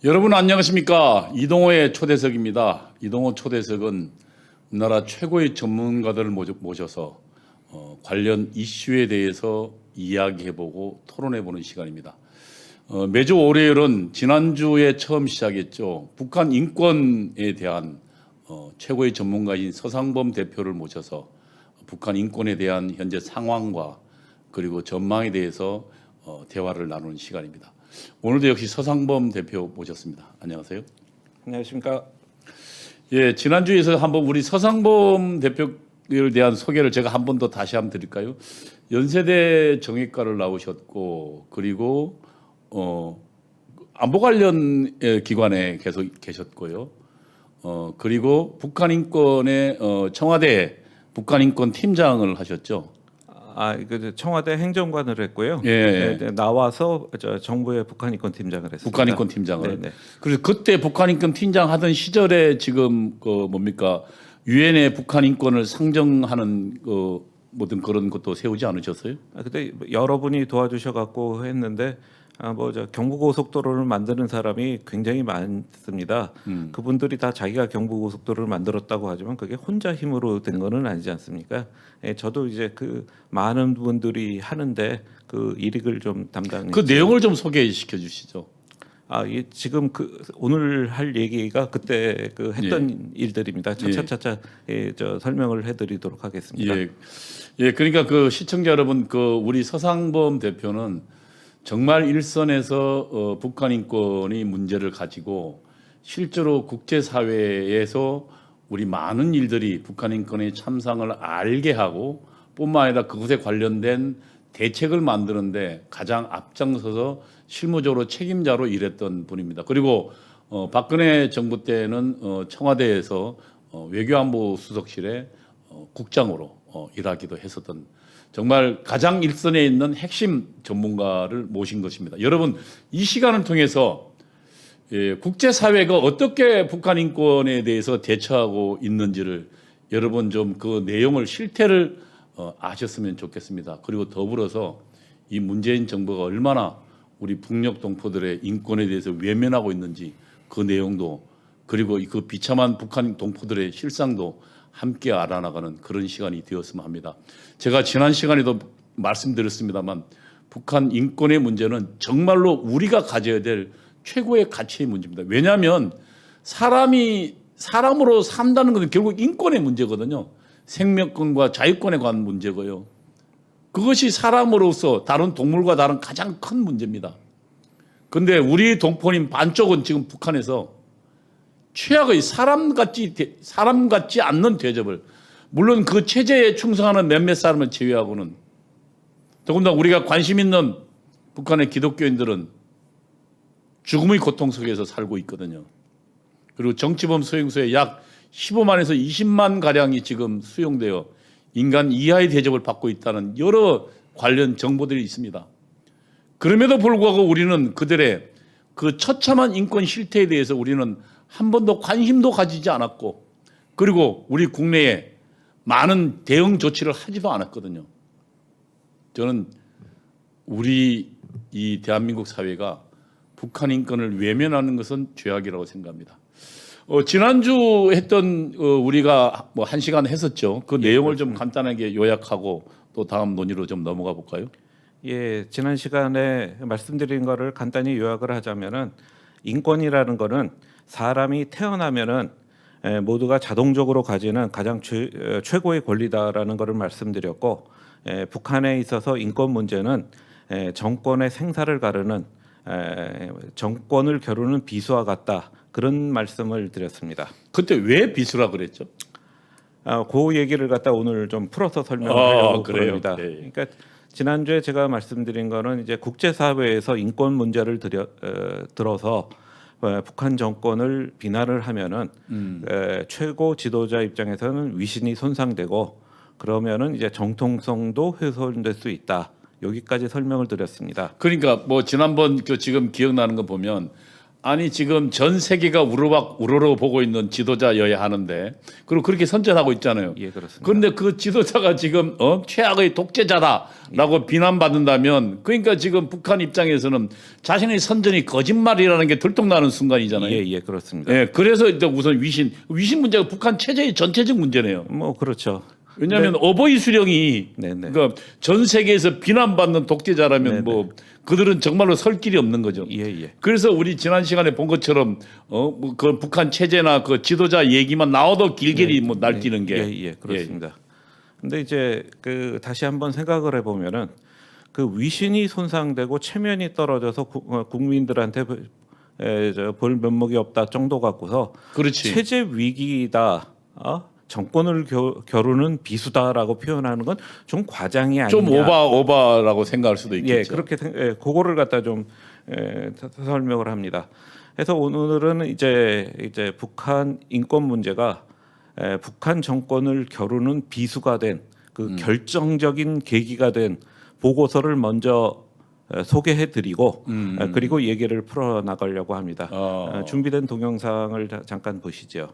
여러분 안녕하십니까? 이동호의 초대석입니다. 이동호 초대석은 우리나라 최고의 전문가들을 모셔서 관련 이슈에 대해서 이야기해보고 토론해보는 시간입니다. 매주 월요일은 지난주에 처음 시작했죠. 북한 인권에 대한 최고의 전문가인 서상범 대표를 모셔서 북한 인권에 대한 현재 상황과 그리고 전망에 대해서 대화를 나누는 시간입니다. 오늘도 역시 서상범 대표 모셨습니다. 안녕하세요. 안녕하십니까. 예, 지난주에서 한번 우리 서상범 대표에 대한 소개를 제가 한 번 더 다시 한번 드릴까요? 연세대 정외과를 나오셨고 그리고 안보 관련 기관에 계속 계셨고요. 그리고 북한 인권의 청와대 북한 인권 팀장을 하셨죠. 그 청와대 행정관을 했고요. 예. 네, 나와서 정부의 북한 인권 팀장을 했습니다. 북한 인권 팀장을. 네네. 그래서 그때 북한 인권 팀장 하던 시절에 지금 유엔의 북한 인권을 상정하는 모든 그런 것도 세우지 않으셨어요? 그때 여러분이 도와주셔갖고 했는데 경부고속도로를 만드는 사람이 굉장히 많습니다. 그분들이 다 자기가 경부고속도로를 만들었다고 하지만 그게 혼자 힘으로 된 거는 아니지 않습니까? 예, 저도 이제 그 많은 분들이 하는데 그 일익을 좀 담당했죠. 그 내용을 좀 소개시켜 주시죠. 지금 오늘 할 얘기가 그때 했던 일들입니다. 차차차차 설명을 해드리도록 하겠습니다. 예, 그러니까 그 시청자 여러분, 우리 서상범 대표는 정말 일선에서 북한 인권의 문제를 가지고 실제로 국제사회에서 우리 많은 일들이 북한 인권의 참상을 알게 하고 뿐만 아니라 그것에 관련된 대책을 만드는데 가장 앞장서서 실무적으로 책임자로 일했던 분입니다. 그리고 박근혜 정부 때는 청와대에서 외교안보 수석실의 국장으로 일하기도 했었던 정말 가장 일선에 있는 핵심 전문가를 모신 것입니다. 여러분 이 시간을 통해서 국제사회가 어떻게 북한 인권에 대해서 대처하고 있는지를 여러분 좀 그 내용을 실태를 아셨으면 좋겠습니다. 그리고 더불어서 이 문재인 정부가 얼마나 우리 북녘 동포들의 인권에 대해서 외면하고 있는지 그 내용도 그리고 그 비참한 북한 동포들의 실상도 함께 알아나가는 그런 시간이 되었으면 합니다. 제가 지난 시간에도 말씀드렸습니다만 북한 인권의 문제는 정말로 우리가 가져야 될 최고의 가치의 문제입니다. 왜냐하면 사람으로 산다는 것은 결국 인권의 문제거든요. 생명권과 자유권에 관한 문제고요. 그것이 사람으로서 다른 동물과 다른 가장 큰 문제입니다. 그런데 우리 동포님 반쪽은 지금 북한에서 최악의 사람 같지 않는 대접을 물론 그 체제에 충성하는 몇몇 사람을 제외하고는 더군다나 우리가 관심 있는 북한의 기독교인들은 죽음의 고통 속에서 살고 있거든요. 그리고 정치범 수용소에 약 15만에서 20만 가량이 지금 수용되어 인간 이하의 대접을 받고 있다는 여러 관련 정보들이 있습니다. 그럼에도 불구하고 우리는 그들의 그 처참한 인권 실태에 대해서 우리는 한 번도 관심도 가지지 않았고 그리고 우리 국내에 많은 대응 조치를 하지도 않았거든요. 저는 우리 이 대한민국 사회가 북한 인권을 외면하는 것은 죄악이라고 생각합니다. 지난주 했던 우리가 1시간 했었죠. 그 내용을 좀 간단하게 요약하고 또 다음 논의로 좀 넘어가 볼까요? 예, 지난 시간에 말씀드린 거를 간단히 요약을 하자면은 인권이라는 거는 사람이 태어나면은 모두가 자동적으로 가지는 가장 최고의 권리다라는 것을 말씀드렸고 북한에 있어서 인권 문제는 정권의 생사를 가르는 정권을 겨루는 비수와 같다 그런 말씀을 드렸습니다. 그때 왜 비수라 그랬죠? 그 얘기를 갖다 오늘 좀 풀어서 설명하려고 합니다. 네. 그러니까 지난주에 제가 말씀드린 거는 이제 국제사회에서 인권 문제를 들어서 북한 정권을 비난을 하면은 최고 지도자 입장에서는 위신이 손상되고 그러면은 이제 정통성도 훼손될 수 있다. 여기까지 설명을 드렸습니다. 그러니까 지난번 지금 기억나는 거 보면 아니 지금 전 세계가 우러러 보고 있는 지도자여야 하는데 그리고 그렇게 선전하고 있잖아요. 예, 그렇습니다. 그런데 그 지도자가 지금 최악의 독재자다라고 비난받는다면 그러니까 지금 북한 입장에서는 자신의 선전이 거짓말이라는 게 들통나는 순간이잖아요. 예, 예, 그렇습니다. 예, 그래서 일단 우선 위신 문제가 북한 체제의 전체적 문제네요. 뭐 그렇죠. 왜냐하면 어버이 수령이 네네. 그러니까 전 세계에서 비난받는 독재자라면 네네. 뭐 그들은 정말로 설 길이 없는 거죠. 예, 예. 그래서 우리 지난 시간에 본 것처럼 뭐그 북한 체제나 그 지도자 얘기만 나와도 길길이 뭐 날뛰는 게 예, 예, 그렇습니다. 근데 이제 그 다시 한번 생각을 해보면은 그 위신이 손상되고 체면이 떨어져서 국민들한테 볼 면목이 없다 정도 갖고서 그렇지. 체제 위기다, 정권을 겨루는 비수다라고 표현하는 건 좀 과장이 아니냐. 좀 오바라고 생각할 수도 있겠죠. 예, 그렇게 그거를 갖다 좀 설명을 합니다. 그래서 오늘은 이제 북한 인권 문제가 북한 정권을 겨루는 비수가 된 그 결정적인 계기가 된 보고서를 먼저 소개해드리고 그리고 얘기를 풀어 나가려고 합니다. 준비된 동영상을 잠깐 보시죠.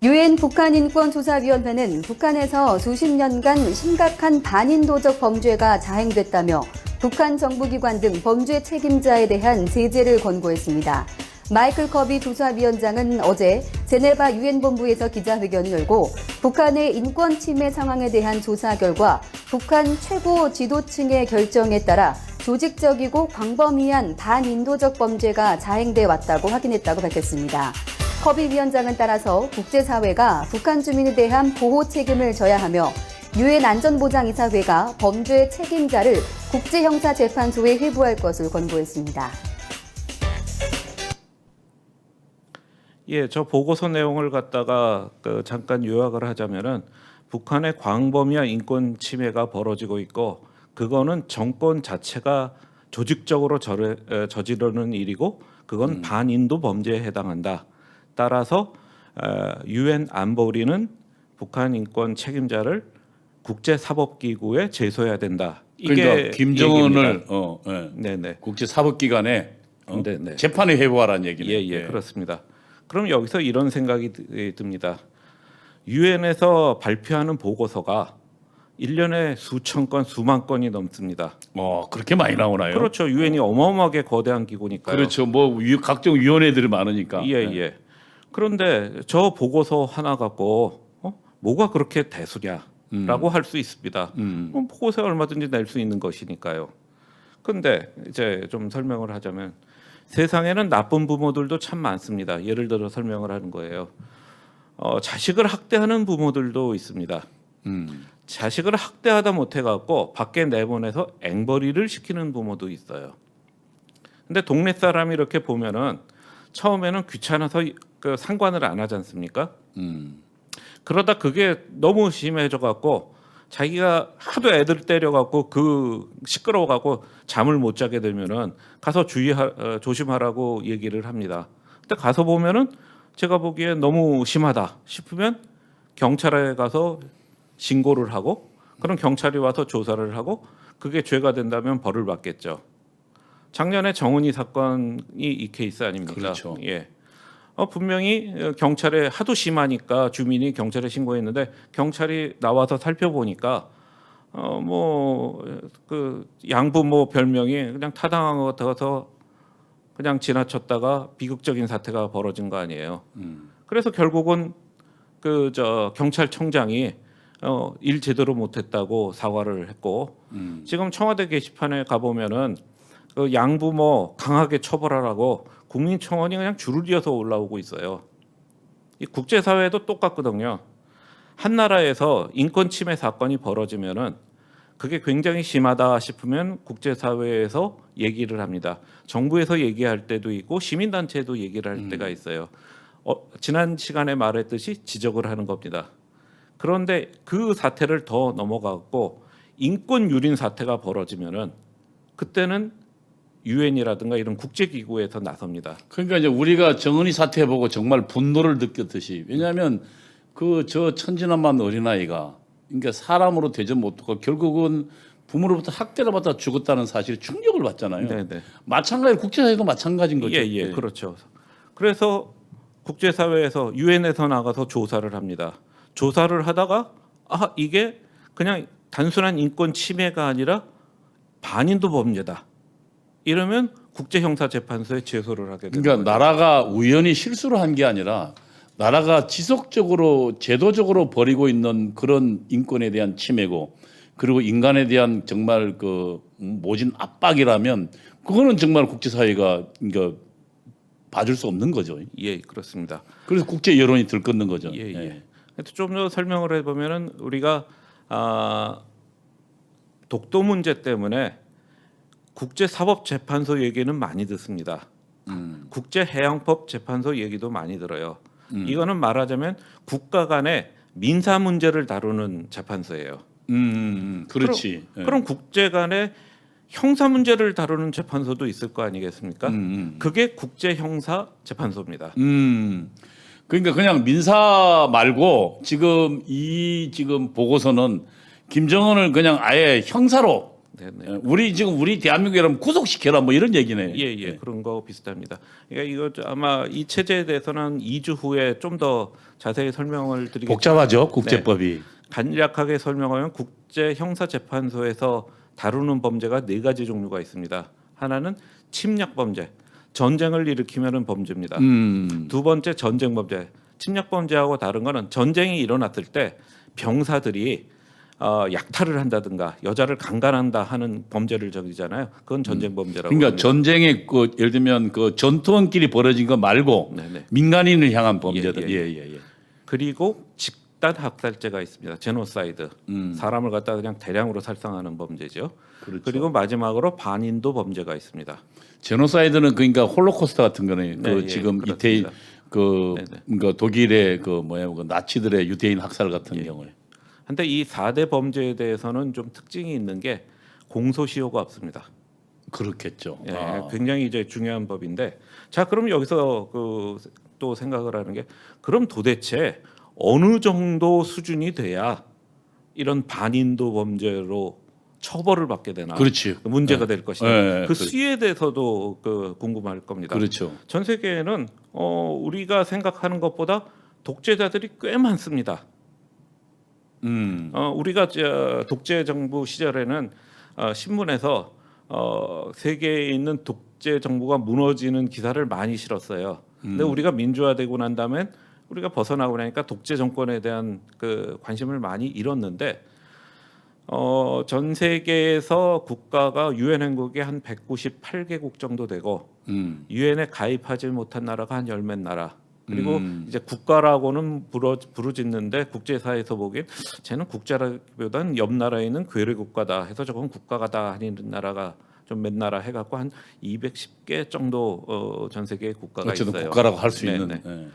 유엔 북한인권조사위원회는 북한에서 수십 년간 심각한 반인도적 범죄가 자행됐다며 북한 정부기관 등 범죄 책임자에 대한 제재를 권고했습니다. 마이클 커비 조사위원장은 어제 제네바 유엔 본부에서 기자회견을 열고 북한의 인권 침해 상황에 대한 조사 결과 북한 최고 지도층의 결정에 따라 조직적이고 광범위한 반인도적 범죄가 자행돼 왔다고 확인했다고 밝혔습니다. 커비 위원장은 따라서 국제사회가 북한 주민에 대한 보호 책임을 져야 하며 유엔 안전보장이사회가 범죄 책임자를 국제형사재판소에 회부할 것을 권고했습니다. 예, 저 보고서 내용을 갖다가 잠깐 요약을 하자면은 북한의 광범위한 인권 침해가 벌어지고 있고 그거는 정권 자체가 조직적으로 저지르는 일이고 그건 반인도 범죄에 해당한다. 따라서 유엔 안보리는 북한 인권 책임자를 국제사법기구에 제소해야 된다. 이게 그러니까 김정은을 네네. 국제사법기관에 네네. 재판에 회부하라는 얘기네요. 예, 그렇습니다. 그럼 여기서 이런 생각이 듭니다. 유엔에서 발표하는 보고서가 1년에 수천 건, 수만 건이 넘습니다. 그렇게 많이 나오나요? 그렇죠. 유엔이 어마어마하게 거대한 기구니까요. 그렇죠. 뭐 각종 위원회들이 많으니까. 예. 그런데 저 보고서 하나 갖고 뭐가 그렇게 대수냐라고 할 수 있습니다. 보고서에 얼마든지 낼 수 있는 것이니까요. 근데 이제 좀 설명을 하자면 세상에는 나쁜 부모들도 참 많습니다. 예를 들어 설명을 하는 거예요. 자식을 학대하는 부모들도 있습니다. 자식을 학대하다 못해 갖고 밖에 내보내서 앵벌이를 시키는 부모도 있어요. 근데 동네 사람이 이렇게 보면은 처음에는 귀찮아서 상관을 안 하지 않습니까? 그러다 그게 너무 심해져 갖고 자기가 하도 애들 때려 갖고 시끄러워 갖고 잠을 못 자게 되면은 가서 조심하라고 얘기를 합니다. 근데 가서 보면은 제가 보기에 너무 심하다 싶으면 경찰에 가서 신고를 하고 그럼 경찰이 와서 조사를 하고 그게 죄가 된다면 벌을 받겠죠. 작년에 정은이 사건이 이 케이스 아닙니까? 그렇죠. 예. 분명히 경찰에 하도 심하니까 주민이 경찰에 신고했는데 경찰이 나와서 살펴보니까 양부모 별명이 그냥 타당한 것 같아서 그냥 지나쳤다가 비극적인 사태가 벌어진 거 아니에요. 그래서 결국은 경찰청장이 일 제대로 못했다고 사과를 했고 지금 청와대 게시판에 가보면은 그 양부모 강하게 처벌하라고 국민청원이 그냥 줄을 이어서 올라오고 있어요. 이 국제사회도 똑같거든요. 한 나라에서 인권 침해 사건이 벌어지면은 그게 굉장히 심하다 싶으면 국제사회에서 얘기를 합니다. 정부에서 얘기할 때도 있고 시민단체도 얘기를 할 때가 있어요. 지난 시간에 말했듯이 지적을 하는 겁니다. 그런데 그 사태를 더 넘어가고 인권 유린 사태가 벌어지면은 그때는 유엔이라든가 이런 국제기구에서 나섭니다. 그러니까 이제 우리가 정은이 사태 보고 정말 분노를 느꼈듯이 왜냐하면 저 천진난만 어린아이가 그러니까 사람으로 대접 못하고 결국은 부모로부터 학대를 받다 죽었다는 사실에 충격을 받잖아요. 네네. 마찬가지로 국제사회도 마찬가지인 거죠. 예, 그렇죠. 그래서 국제사회에서 유엔에서 나가서 조사를 합니다. 조사를 하다가 이게 그냥 단순한 인권 침해가 아니라 반인도 범죄다. 이러면 국제형사재판소에 제소를 하게 됩니다. 그러니까 나라가 우연히 실수를 한 게 아니라 나라가 지속적으로 제도적으로 벌이고 있는 그런 인권에 대한 침해고 그리고 인간에 대한 정말 그 모진 압박이라면 그거는 정말 국제사회가 그러니까 봐줄 수 없는 거죠. 예, 그렇습니다. 그래서 국제 여론이 들끓는 거죠. 예. 좀 더 설명을 해보면은 우리가 독도 문제 때문에 국제사법재판소 얘기는 많이 듣습니다. 국제해양법재판소 얘기도 많이 들어요. 이거는 말하자면 국가 간의 민사 문제를 다루는 재판소예요. 그렇지. 그럼 국제 간의 형사 문제를 다루는 재판소도 있을 거 아니겠습니까? 그게 국제형사재판소입니다. 그러니까 그냥 민사 말고 지금 보고서는 김정은을 그냥 아예 형사로 우리 대한민국이라면 구속시켜라 뭐 이런 얘기네요. 예. 그런 거 비슷합니다. 그러니까 이거 아마 이 체제에 대해서는 2주 후에 좀 더 자세히 설명을 드리겠습니다. 복잡하죠 국제법이. 간략하게 설명하면 국제형사재판소에서 다루는 범죄가 4가지 종류가 있습니다. 하나는 침략 범죄, 전쟁을 일으키면은 범죄입니다. 두 번째 전쟁 범죄, 침략 범죄하고 다른 거는 전쟁이 일어났을 때 병사들이 약탈을 한다든가 여자를 강간한다 하는 범죄를 저지잖아요. 그건 전쟁 범죄라고. 그러니까 합니다. 전쟁에 그 예를 들면 그 전투원끼리 벌어진 거 말고 네네. 민간인을 향한 범죄들. 예. 그리고 집단 학살죄가 있습니다. 제노사이드. 사람을 갖다 그냥 대량으로 살상하는 범죄죠. 그렇죠. 그리고 마지막으로 반인도 범죄가 있습니다. 제노사이드는 그러니까 홀로코스트 같은 거네. 그 예, 지금 그렇습니다. 이태인 네네. 그러니까 독일의 그 나치들의 유대인 학살 같은 예. 경우에. 근데 이 4대 범죄에 대해서는 좀 특징이 있는 게 공소시효가 없습니다. 그렇겠죠. 예, 굉장히 이제 중요한 법인데, 자 그럼 여기서 또 생각을 하는 게 그럼 도대체 어느 정도 수준이 돼야 이런 반인도 범죄로 처벌을 받게 되나? 그렇지. 문제가 될 것이다. 네, 그 수위에 대해서도 궁금할 겁니다. 그렇죠. 전 세계에는 우리가 생각하는 것보다 독재자들이 꽤 많습니다. 우리가 독재 정부 시절에는 신문에서 세계에 있는 독재 정부가 무너지는 기사를 많이 실었어요. 근데 우리가 민주화되고 난 다음엔 우리가 벗어나고 나니까 독재 정권에 대한 그 관심을 많이 잃었는데 전 세계에서 국가가 유엔 회원국이 한 198개국 정도 되고 유엔에 가입하지 못한 나라가 한 10몇 나라. 그리고 이제 국가라고는 부르짖는데 국제사회에서 보기엔 쟤는 국제라기보다는 옆 나라에 있는 괴뢰 국가다 해서 저건 국가가다 하는 나라가 좀 몇 나라 해갖고 한 210개 정도 전 세계의 국가가 어쨌든 있어요. 국가라고 할 수 있는. 네네. 예.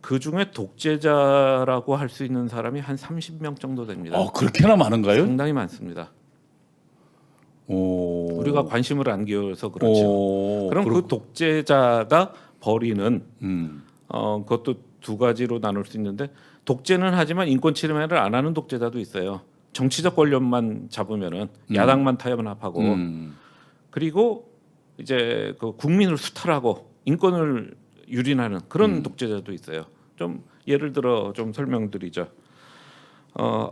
그 중에 독재자라고 할 수 있는 사람이 한 30명 정도 됩니다. 그렇게나 많은가요? 상당히 많습니다. 오. 우리가 관심을 안 기울여서 그렇죠. 그럼 그 독재자가 벌이는 그것도 두 가지로 나눌 수 있는데 독재는 하지만 인권 침해를 안 하는 독재자도 있어요. 정치적 권력만 잡으면은 야당만 타협하고 그리고 이제 그 국민을 수탈하고 인권을 유린하는 그런 독재자도 있어요. 좀 예를 들어 좀 설명드리죠.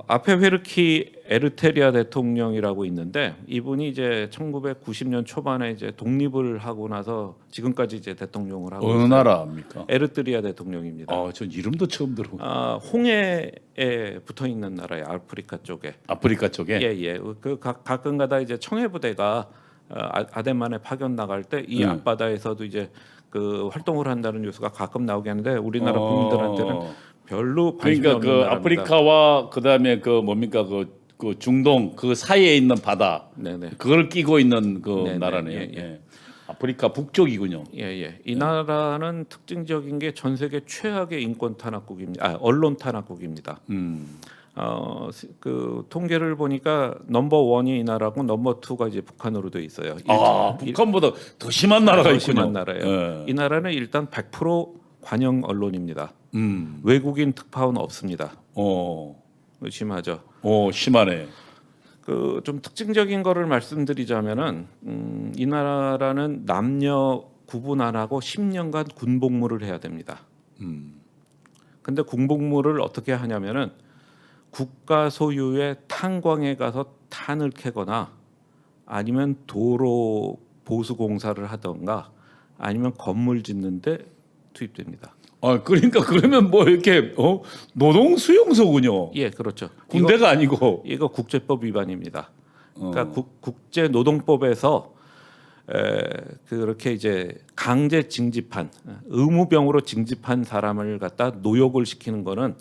앞에 헤르키 에르테리아 대통령이라고 있는데 이분이 이제 1990년 초반에 이제 독립을 하고 나서 지금까지 이제 대통령을 하고 어느 있어요. 나라입니까? 에르테리아 대통령입니다. 전 이름도 처음 들어. 홍해에 붙어 있는 나라예요. 아프리카 쪽에. 아프리카 쪽에. 예. 그 가끔가다 이제 청해 부대가 아덴만에 파견 나갈 때 이 앞바다에서도 이제 그 활동을 한다는 뉴스가 가끔 나오게 하는데 우리나라 국민들한테는 별로 관심이 그러니까 없는 그 나라입니다. 아프리카와 그다음에 그 뭡니까 그 중동 그 사이에 있는 바다 네네. 그걸 끼고 있는 그 네네. 나라네요. 예. 예. 아프리카 북쪽이군요. 예. 이 나라는 특징적인 게 전 세계 최악의 인권 탄압국입니다. 언론 탄압국입니다. 그 통계를 보니까 넘버 1이 이 나라고 넘버 2가 이제 북한으로 돼 있어요. 북한보다 더 심한 나라가 더 있군요. 심한 나라예요. 예. 이 나라는 일단 100% 관영 언론입니다. 외국인 특파원 없습니다. 심하죠. 심하네. 그 좀 특징적인 거를 말씀드리자면은 이 나라는 남녀 구분 안 하고 10년간 군복무를 해야 됩니다. 근데 군복무를 어떻게 하냐면은 국가 소유의 탄광에 가서 탄을 캐거나 아니면 도로 보수 공사를 하던가 아니면 건물 짓는데 투입됩니다. 아, 그러니까 그러면 뭐 이렇게 노동 수용소군요. 예, 그렇죠. 군대가 아니고. 이거 국제법 위반입니다. 그러니까 국제 노동법에서 그렇게 이제 강제 징집한 의무병으로 징집한 사람을 갖다 노역을 시키는 거는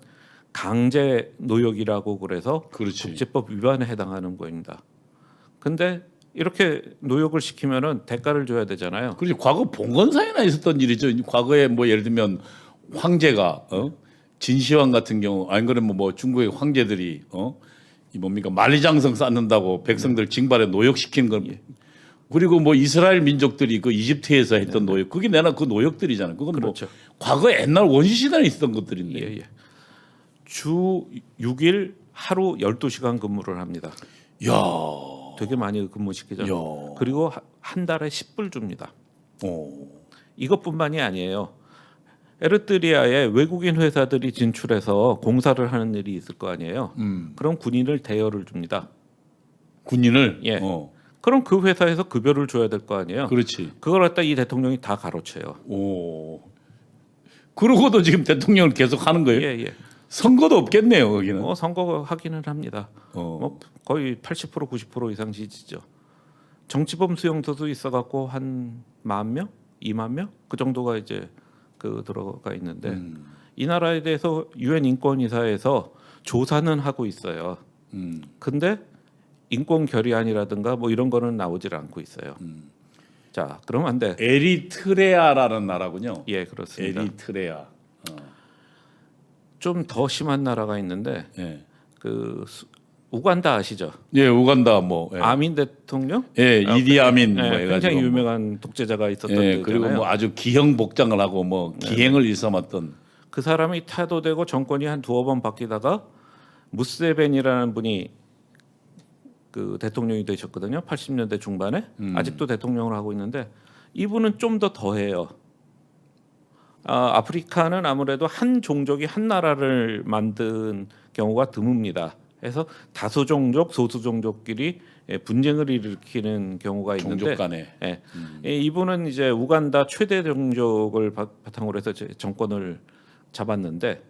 강제 노역이라고 그래서 그렇지. 국제법 위반에 해당하는 거입니다. 근데 이렇게 노역을 시키면은 대가를 줘야 되잖아요. 그렇지. 과거 봉건사에나 있었던 일이죠. 과거에 뭐 예를 들면 황제가 진시황 같은 경우 아니 그러면 뭐 중국의 황제들이 이 뭡니까 만리장성 쌓는다고 백성들 징발에 노역시키는 건 그리고 뭐 이스라엘 민족들이 그 이집트에서 했던 노역 그게 내나 그 노역들이잖아요. 그건 그렇죠. 뭐 과거 옛날 원시 시대에 있었던 것들인데. 예, 예. 주 6일 하루 12시간 근무를 합니다. 야. 되게 많이 근무시키죠. 야. 그리고 한 달에 10불 줍니다. 오. 이것뿐만이 아니에요. 에르트리아에 외국인 회사들이 진출해서 공사를 하는 일이 있을 거 아니에요. 그럼 군인을 대여를 줍니다. 군인을. 예. 그럼 그 회사에서 급여를 줘야 될 거 아니에요. 그렇지. 그걸 갖다 이 대통령이 다 가로채요. 오. 그러고도 지금 대통령을 계속 하는 거예요. 예, 예. 선거도 없겠네요, 거기는. 선거 하기는 합니다. 뭐 거의 80% 90% 이상 지지죠. 정치범 수용소도 있어갖고 한 10,000명, 20,000명 그 정도가 이제 그 들어가 있는데 이 나라에 대해서 유엔 인권이사에서 조사는 하고 있어요. 근데 인권 결의안이라든가 뭐 이런 거는 나오질 않고 있어요. 자, 그럼 안 돼. 에리트레아라는 나라군요. 예, 그렇습니다. 에리트레아. 좀 더 심한 나라가 있는데 예. 그 우간다 아시죠? 예, 우간다 뭐. 예. 아민 대통령? 예, 이디 아민 뭐 예, 해가지고 굉장히 뭐. 유명한 독재자가 있었던 예, 데잖아요. 그리고 뭐 아주 기형 복장을 하고 뭐 기행을 일삼았던. 그 사람이 타도되고 정권이 한 두어 번 바뀌다가 무세벤이라는 분이 그 대통령이 되셨거든요. 80년대 중반에 아직도 대통령을 하고 있는데 이분은 좀 더 더해요. 아프리카는 아무래도 한 종족이 한 나라를 만든 경우가 드뭅니다. 그래서 다수 종족, 소수 종족끼리 분쟁을 일으키는 경우가 있는데 종족 간에. 이분은 이제 우간다 최대 종족을 바탕으로 해서 정권을 잡았는데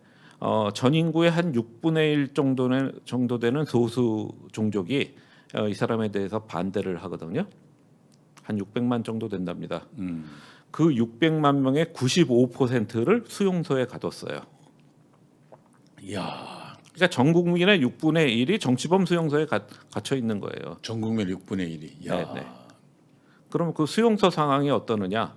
전 인구의 한 6분의 1 정도 되는 소수 종족이 이 사람에 대해서 반대를 하거든요. 한 600만 정도 된답니다. 그 600만 명의 95%를 수용소에 가뒀어요. 이야. 그러니까 전 국민의 6분의 1이 정치범 수용소에 갇혀 있는 거예요. 전 국민 6분의 1이. 야. 네. 그럼 그 수용소 상황이 어떠느냐?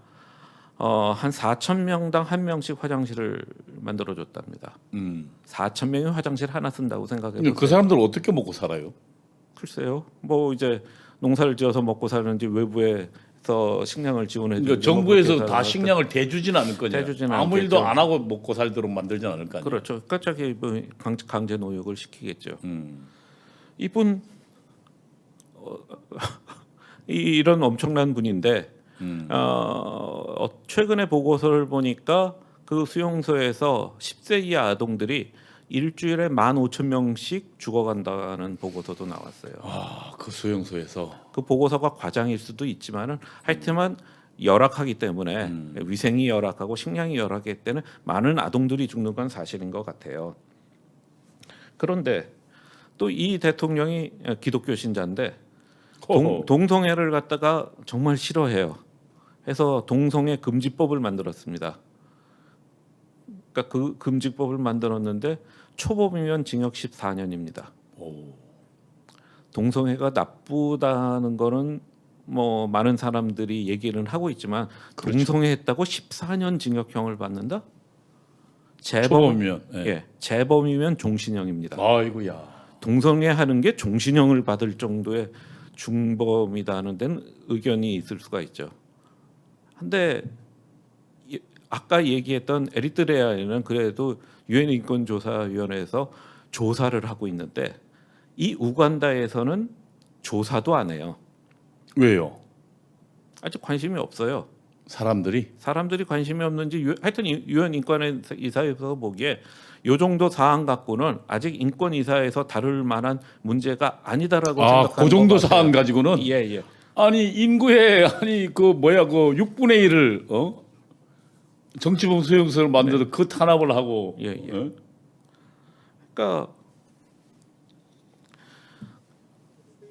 한 4,000명당 한 명씩 화장실을 만들어 줬답니다. 4,000명이 화장실 하나 쓴다고 생각해 보세요. 그 사람들 어떻게 먹고 살아요? 글쎄요. 뭐 이제 농사를 지어서 먹고 사는지 외부에서 식량을 지원해 주는 그러니까 정부에서 다 식량을 대주진 않을 거냐. 대주진 아무 않겠죠. 일도 안 하고 먹고 살도록 만들진 않을 거 아니에요. 그렇죠. 갑자기 뭐 강제 노역을 시키겠죠. 이분 이런 엄청난 분인데 최근에 보고서를 보니까 그 수용소에서 10세 이하 아동들이 일주일에 15,000명씩 죽어간다는 보고서도 나왔어요. 그 수용소에서. 그 보고서가 과장일 수도 있지만은 하여튼만 열악하기 때문에 위생이 열악하고 식량이 열악하기 때문에 많은 아동들이 죽는 건 사실인 것 같아요. 그런데 또 이 대통령이 기독교 신자인데 동성애를 갖다가 정말 싫어해요. 해서 동성애 금지법을 만들었습니다. 그러니까 그 금지법을 만들었는데 초범이면 징역 14년입니다. 동성애가 나쁘다는 거는 뭐 많은 사람들이 얘기는 하고 있지만 그렇죠. 동성애했다고 14년 징역형을 받는다? 초범이면. 예, 재범이면 종신형입니다. 아이고야. 동성애하는 게 종신형을 받을 정도의 중범이다는 데는 의견이 있을 수가 있죠. 근데 아까 얘기했던 에리트레아에는 그래도 유엔 인권조사위원회에서 조사를 하고 있는데 이 우간다에서는 조사도 안 해요. 왜요? 아직 관심이 없어요. 사람들이 사람들이 관심이 없는지 하여튼 유엔 인권이사에서 보기에 요 정도 사안 갖고는 아직 인권이사에서 다룰 만한 문제가 아니다라고 생각하는 그 정도 것 같아요. 사안 가지고는 예. 아니 인구의 그 6분의 1을 정치범 수용소를 만들어서 그 탄압을 하고 예. 그러니까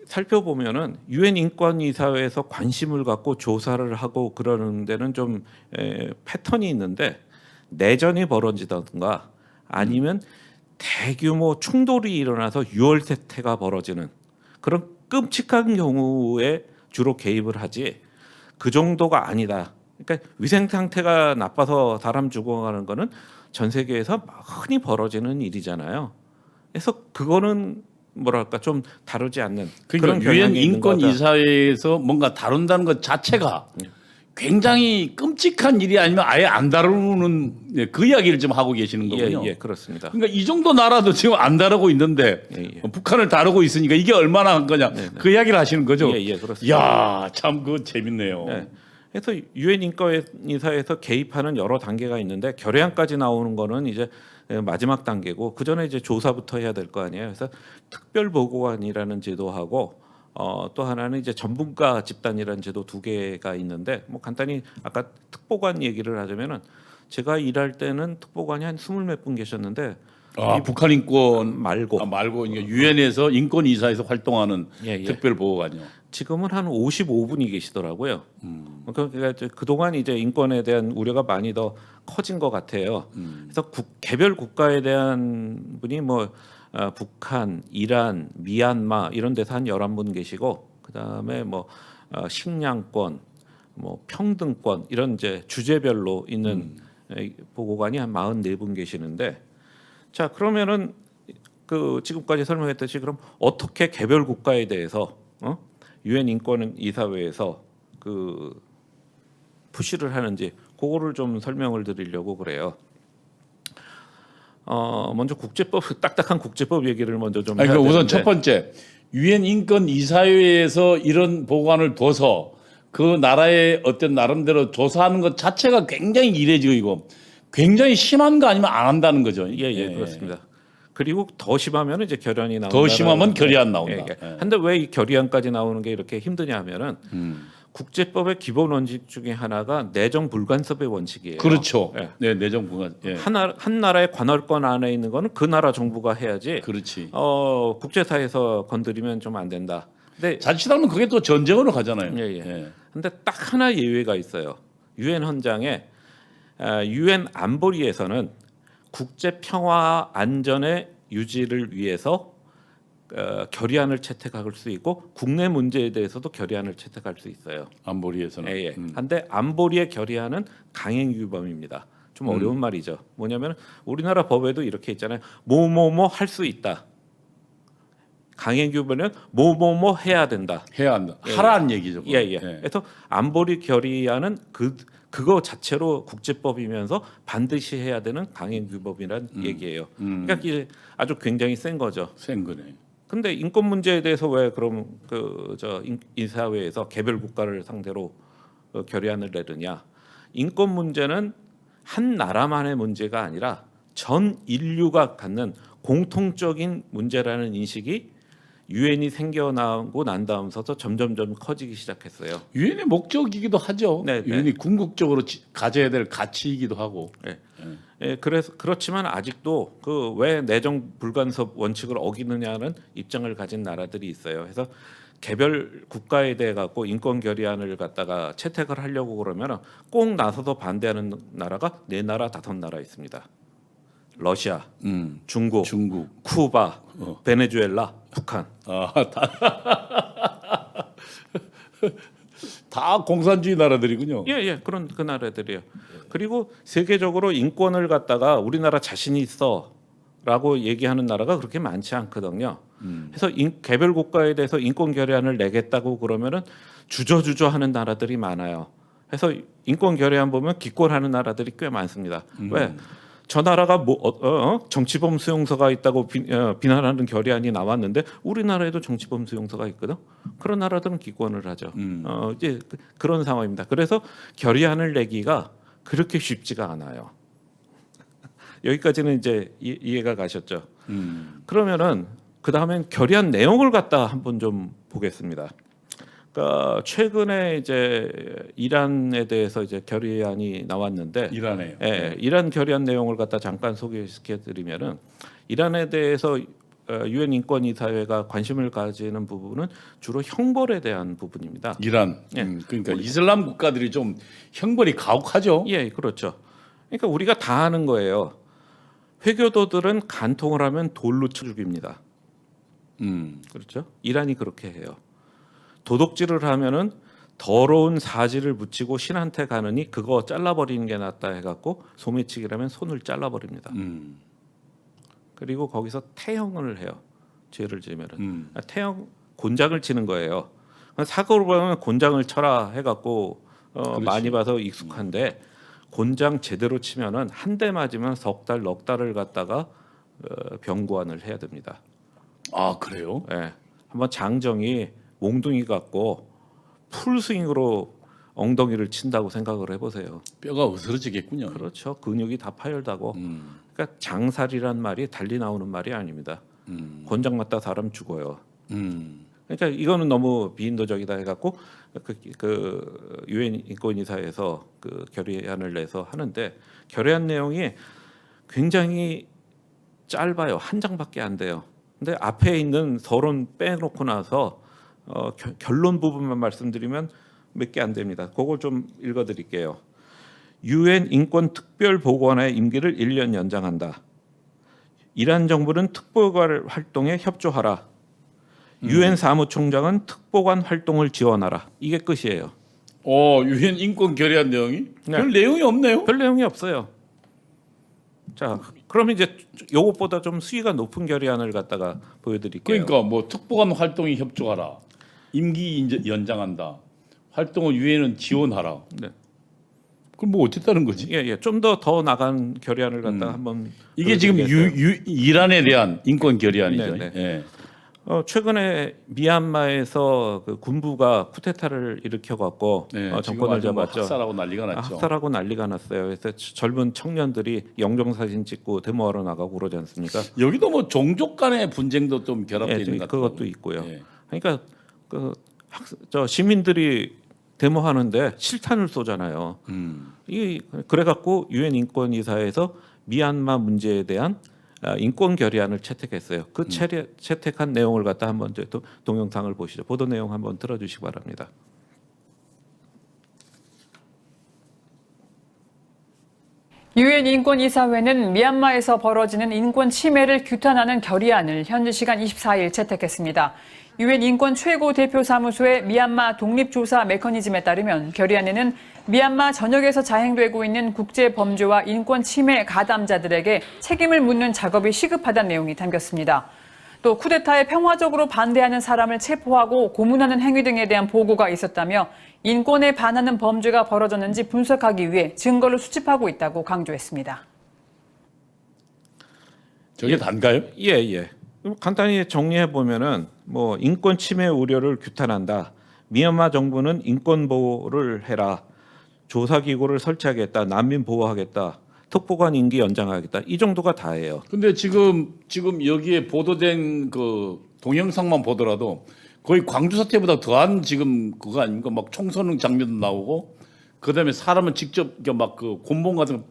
살펴보면은 유엔 인권이사회에서 관심을 갖고 조사를 하고 그러는 데는 좀 패턴이 있는데 내전이 벌어지던가 아니면 대규모 충돌이 일어나서 유혈 세태가 벌어지는 그런 끔찍한 경우에 주로 개입을 하지 그 정도가 아니다. 그러니까 위생 상태가 나빠서 사람 죽어가는 거는 전 세계에서 흔히 벌어지는 일이잖아요. 그래서 그거는 뭐랄까 좀 다루지 않는 그러니까 그런 유엔 경향이 있는 인권 거다. 이사회에서 뭔가 다룬다는 것 자체가 굉장히 끔찍한 일이 아니면 아예 안 다루는 그 이야기를 좀 하고 계시는 거군요. 예, 그렇습니다. 그러니까 이 정도 나라도 지금 안 다루고 있는데 예. 북한을 다루고 있으니까 이게 얼마나 한 거냐 그 이야기를 하시는 거죠. 예, 그렇습니다. 이야 참 그거 재밌네요. 네. 그래서 유엔 인권이사에서 개입하는 여러 단계가 있는데 결의안까지 나오는 거는 이제 마지막 단계고 그 전에 이제 조사부터 해야 될 거 아니에요. 그래서 특별 보고관이라는 제도하고 또 하나는 이제 전문가 집단이라는 제도 두 개가 있는데 뭐 간단히 아까 특보관 얘기를 하자면은 제가 일할 때는 특보관이 한 20몇 분 계셨는데 북한 인권 말고 말고 유엔에서 인권 이사에서 활동하는 예. 특별 보호관요. 지금은 한 55분이 계시더라고요. 그러니까 그동안 이제 인권에 대한 우려가 많이 더 커진 것 같아요. 그래서 개별 국가에 대한 분이 뭐 북한, 이란, 미얀마 이런 데서 한 11분 계시고 그다음에 뭐 식량권, 뭐 평등권 이런 이제 주제별로 있는 보고관이 한 44분 계시는데 자, 그러면은 그 지금까지 설명했듯이 그럼 어떻게 개별 국가에 대해서 유엔 인권 이사회에서 그 푸시를 하는지 그거를 좀 설명을 드리려고 그래요. 먼저 국제법 딱딱한 국제법 얘기를 먼저 좀 해야 그러니까 우선 되는데 첫 번째 유엔 인권 이사회에서 이런 보고관을 둬서 그 나라의 어떤 나름대로 조사하는 것 자체가 굉장히 이례적이고 굉장히 심한 거 아니면 안 한다는 거죠. 예, 그렇습니다. 그리고 더 심하면 이제 결의안이 나온다. 더 심하면 결의안 나온다. 근데 왜 이 결의안까지 나오는 게 이렇게 힘드냐면은 국제법의 기본 원칙 중에 하나가 내정 불간섭의 원칙이에요. 그렇죠. 예. 네, 내정 불간. 예. 한 나라의 관할권 안에 있는 거는 그 나라 정부가 해야지. 그렇지. 국제사회에서 건드리면 좀 안 된다. 근데 자칫하면 그게 또 전쟁으로 가잖아요. 예. 근데 딱 하나 예외가 있어요. 유엔 헌장에 유엔 안보리에서는 국제 평화 안전의 유지를 위해서 결의안을 채택할 수 있고 국내 문제에 대해서도 결의안을 채택할 수 있어요. 안보리에서는. 예. 한데 안보리의 결의안은 강행 위반입니다. 좀 어려운 말이죠. 뭐냐면 우리나라 법에도 이렇게 있잖아요. 뭐뭐뭐 할 수 있다. 강행 위반은 뭐뭐뭐 해야 된다. 해야 한다. 예. 하라는 얘기죠. 예. 그래서 안보리 결의안은 그거 자체로 국제법이면서 반드시 해야 되는 강행 위법이라는 얘기예요. 그러니까 이게 아주 굉장히 센 거죠. 센 거네. 근데 인권 문제에 대해서 왜 그럼 인사회에서 개별 국가를 상대로 결의안을 내느냐? 인권 문제는 한 나라만의 문제가 아니라 전 인류가 갖는 공통적인 문제라는 인식이 유엔이 생겨나고 난 다음서도 점점점 커지기 시작했어요. 유엔의 목적이기도 하죠. 네. 유엔이 궁극적으로 가져야 될 가치이기도 하고. 예, 그래서 그렇지만 아직도 그 왜 내정 불간섭 원칙을 어기느냐는 입장을 가진 나라들이 있어요. 그래서 개별 국가에 대해 갖고 인권 결의안을 갖다가 채택을 하려고 그러면 꼭 나서서 반대하는 나라가 4나라 5나라 있습니다. 러시아, 중국, 쿠바, 베네수엘라, 북한. 다 공산주의 나라들이군요. 예, 그런 그 나라들이에요. 그리고 세계적으로 인권을 갖다가 우리나라 자신이 있어라고 얘기하는 나라가 그렇게 많지 않거든요. 그래서 개별 국가에 대해서 인권 결의안을 내겠다고 그러면은 주저하는 나라들이 많아요. 그래서 인권 결의안 보면 기권하는 나라들이 꽤 많습니다. 왜? 저 나라가 뭐 정치범 수용소가 있다고 비난하는 결의안이 나왔는데 우리나라에도 정치범 수용소가 있거든. 그런 나라들은 기권을 하죠. 이제 그런 상황입니다. 그래서 결의안을 내기가 그렇게 쉽지가 않아요. 여기까지는 이제 이해가 가셨죠. 그러면은 그 다음엔 결의안 내용을 갖다 한번 좀 보겠습니다. 그러니까 최근에 이제 이란에 대해서 이제 결의안이 나왔는데 이란에요. 예, 이란 결의안 내용을 갖다 잠깐 소개시켜드리면은 이란에 대해서 유엔 인권이사회가 관심을 가지는 부분은 주로 형벌에 대한 부분입니다. 이란. 그러니까 이슬람 국가들이 좀 형벌이 가혹하죠. 예, 그렇죠. 그러니까 우리가 다 아는 거예요. 회교도들은 간통을 하면 돌로 쳐 죽입니다. 그렇죠? 이란이 그렇게 해요. 도둑질을 하면은 더러운 사지를 붙이고 신한테 가느니 그거 잘라버리는 게 낫다 해갖고 소매치기라면 손을 잘라버립니다. 그리고 거기서 태형을 해요. 죄를 지으면은 태형 곤장을 치는 거예요. 사고를 보면 곤장을 쳐라 해갖고 많이 봐서 익숙한데 곤장 제대로 치면은 한 대 맞으면 석 달, 넉 달을 갖다가 병고안을 해야 됩니다. 아 그래요? 예, 한번 장정이 몽둥이 갖고 풀스윙으로 엉덩이를 친다고 생각을 해보세요. 뼈가 으스러지겠군요. 그렇죠. 근육이 다 파열다고. 그러니까 장살이란 말이 달리 나오는 말이 아닙니다. 곤장 맞다 사람 죽어요. 그러니까 이거는 너무 비인도적이다 해갖고 그 유엔 인권이사에서 그 결의안을 내서 하는데 결의안 내용이 굉장히 짧아요. 한 장밖에 안 돼요. 근데 앞에 있는 서론 빼놓고 나서 결론 부분만 말씀드리면 몇 개 안 됩니다. 그걸 좀 읽어드릴게요. 유엔 인권 특별 보고관의 임기를 1년 연장한다. 이란 정부는 특보관 활동에 협조하라. 유엔 사무총장은 특보관 활동을 지원하라. 이게 끝이에요. 유엔 인권 결의안 내용이 네. 별 내용이 없네요. 별 내용이 없어요. 자, 그러면 이제 요것보다 좀 수위가 높은 결의안을 갖다가 보여드릴게요. 그러니까 뭐 특보관 활동에 협조하라. 임기 연장한다. 활동을 유엔은 지원하라. 네. 그럼 뭐 어쨌다는 거지? 예. 좀 더 나간 결의안을 갖다가 한번 이게 지금 보여드리겠어요. 이란에 대한 인권 결의안이죠. 네. 예. 최근에 미얀마에서 그 군부가 쿠데타를 일으켜 갖고 정권을 잡았죠. 학살하고 난리가 났죠. 학살하고 난리가 났어요. 그래서 젊은 청년들이 영정 사진 찍고 데모하러 나가고 그러지 않습니까? 여기도 뭐 종족 간의 분쟁도 좀 결합되어 있는 것 같아요. 그것도 있고요. 예. 그러니까 저 시민들이 데모하는데 실탄을 쏘잖아요. 그래갖고 유엔 인권이사에서 미얀마 문제에 대한 인권 결의안을 채택했어요. 그 채택한 내용을 갖다 한번 이제 또 동영상을 보시죠. 보도 내용 한번 들어주시기 바랍니다. 유엔 인권이사회는 미얀마에서 벌어지는 인권 침해를 규탄하는 결의안을 현지 시간 24일 채택했습니다. 유엔 인권 최고 대표 사무소의 미얀마 독립조사 메커니즘에 따르면 결의안에는 미얀마 전역에서 자행되고 있는 국제 범죄와 인권 침해 가담자들에게 책임을 묻는 작업이 시급하다는 내용이 담겼습니다. 또 쿠데타에 평화적으로 반대하는 사람을 체포하고 고문하는 행위 등에 대한 보고가 있었다며 인권에 반하는 범죄가 벌어졌는지 분석하기 위해 증거를 수집하고 있다고 강조했습니다. 저게 단가요? 예. 간단히 정리해 보면은 뭐 인권 침해 우려를 규탄한다. 미얀마 정부는 인권 보호를 해라. 조사 기구를 설치하겠다. 난민 보호하겠다. 특보관 임기 연장하겠다. 이 정도가 다예요. 근데 지금 여기에 보도된 그 동영상만 보더라도 거의 광주 사태보다 더한 지금 그거 아닙니까? 막 총 쏘는 장면도 나오고 그다음에 사람을 직접 막 그 곤봉 같은 거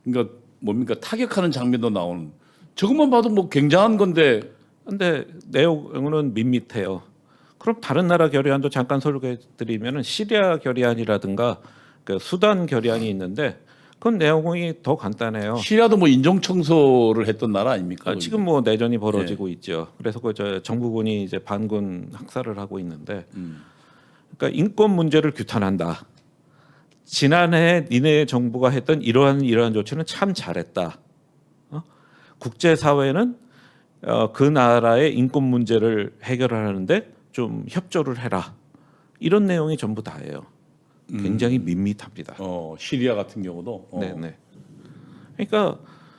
그러니까 뭡니까 타격하는 장면도 나오는. 저것만 봐도 뭐 굉장한 건데. 근데 내용은 밋밋해요. 그럼 다른 나라 결의안도 잠깐 소개해드리면은 시리아 결의안이라든가 그 수단 결의안이 있는데 그 내용이 더 간단해요. 시리아도 뭐 인종 청소를 했던 나라 아닙니까? 지금 뭐 내전이 벌어지고 있죠. 그래서 그 정부군이 이제 반군 학살을 하고 있는데, 그러니까 인권 문제를 규탄한다. 지난해 니네 정부가 했던 이러한 조치는 참 잘했다. 국제 사회는 그 나라의 인권 문제를 해결하는데 좀 협조를 해라. 이런 내용이 전부 다예요. 굉장히 밋밋합니다. 시리아 같은 경우도. 네네. 그러니까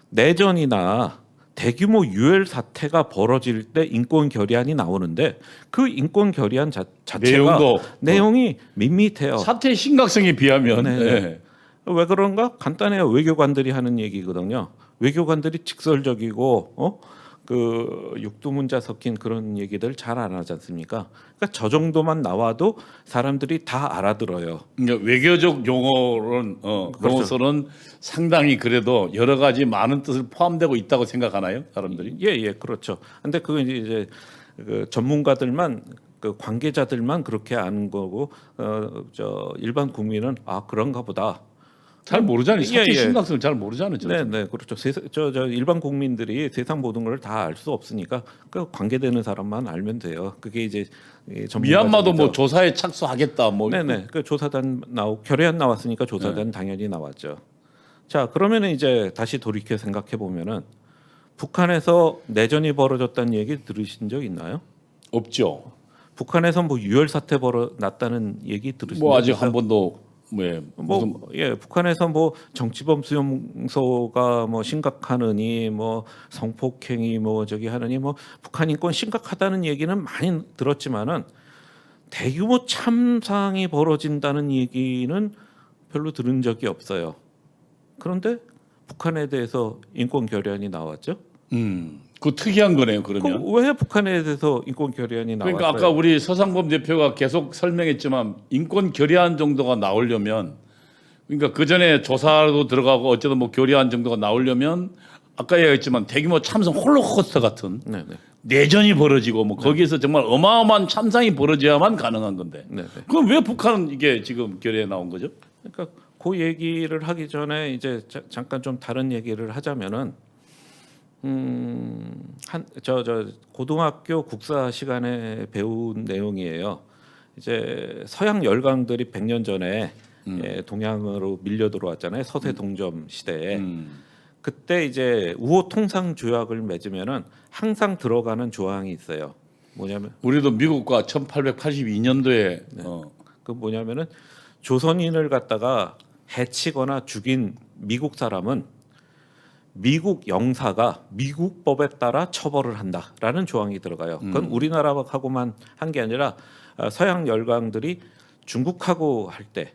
내전이나 대규모 유혈 사태가 벌어질 때 인권 결의안이 나오는데 그 인권 결의안 자체가 내용이 밋밋해요. 사태의 심각성에 비하면 네. 예. 왜 그런가? 간단해요. 외교관들이 하는 얘기거든요. 외교관들이 직설적이고 그 육두문자 섞인 그런 얘기들 잘 안 하지 않습니까? 그러니까 저 정도만 나와도 사람들이 다 알아들어요. 그러니까 외교적 용어는 그렇죠. 용어서는 상당히 그래도 여러 가지 많은 뜻을 포함되고 있다고 생각하나요, 사람들이? 예, 그렇죠. 근데 그거 이제 그 전문가들만 그 관계자들만 그렇게 아는 거고 저 일반 국민은 아 그런가 보다. 잘 모르잖아요. 사태 예. 심각성을 잘 모르잖아요. 네, 그렇죠. 저 일반 국민들이 세상 모든 걸 다 알 수 없으니까 그 관계되는 사람만 알면 돼요. 그게 이제 미얀마도 뭐 조사에 착수하겠다. 뭐 네네. 그 조사단 결의안 나왔으니까 조사단 당연히 나왔죠. 자, 그러면은 이제 다시 돌이켜 생각해 보면은 북한에서 내전이 벌어졌다는 얘기 들으신 적 있나요? 없죠. 북한에서 뭐 유혈 사태 났다는 얘기 들으신 뭐 적 아직 있어요? 한 번도 무슨 북한에서 뭐 정치범 수용소가 뭐 심각하느니 뭐 성폭행이 뭐 저기 하느니 뭐 북한 인권 심각하다는 얘기는 많이 들었지만은 대규모 참상이 벌어진다는 얘기는 별로 들은 적이 없어요. 그런데 북한에 대해서 인권 결의안이 나왔죠. 그 특이한 거네요. 그러면 왜 북한에 대해서 인권 결의안이 나왔어요? 그러니까 아까 우리 서상범 대표가 계속 설명했지만 인권 결의안 정도가 나오려면 그러니까 그 전에 조사도 들어가고 어쨌든 뭐 결의안 정도가 나오려면 아까 얘기했지만 대규모 참성 홀로코스터 같은 네네. 내전이 벌어지고 뭐 거기에서 정말 어마어마한 참상이 벌어져야만 가능한 건데 네네. 그러니까 그럼 왜 북한은 이게 지금 결의에 나온 거죠? 그러니까 그 얘기를 하기 전에 이제 잠깐 좀 다른 얘기를 하자면은 저 고등학교 국사 시간에 배운 내용이에요. 이제 서양 열강들이 100년 전에 동양으로 밀려 들어왔잖아요. 서세 동점 시대에. 그때 이제 우호 통상 조약을 맺으면은 항상 들어가는 조항이 있어요. 뭐냐면 우리도 미국과 1882년도에 그 뭐냐면은 조선인을 갖다가 해치거나 죽인 미국 사람은 미국 영사가 미국 법에 따라 처벌을 한다라는 조항이 들어가요. 그건 우리나라하고만 한 게 아니라 서양 열강들이 중국하고 할 때,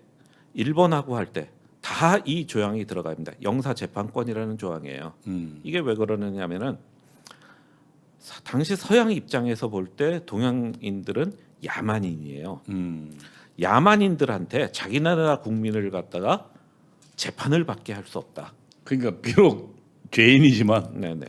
일본하고 할 때 다 이 조항이 들어갑니다. 영사 재판권이라는 조항이에요. 이게 왜 그러느냐면은 당시 서양 입장에서 볼 때 동양인들은 야만인이에요. 야만인들한테 자기 나라 국민을 갖다가 재판을 받게 할 수 없다. 그러니까 비록 죄인이지만 네네.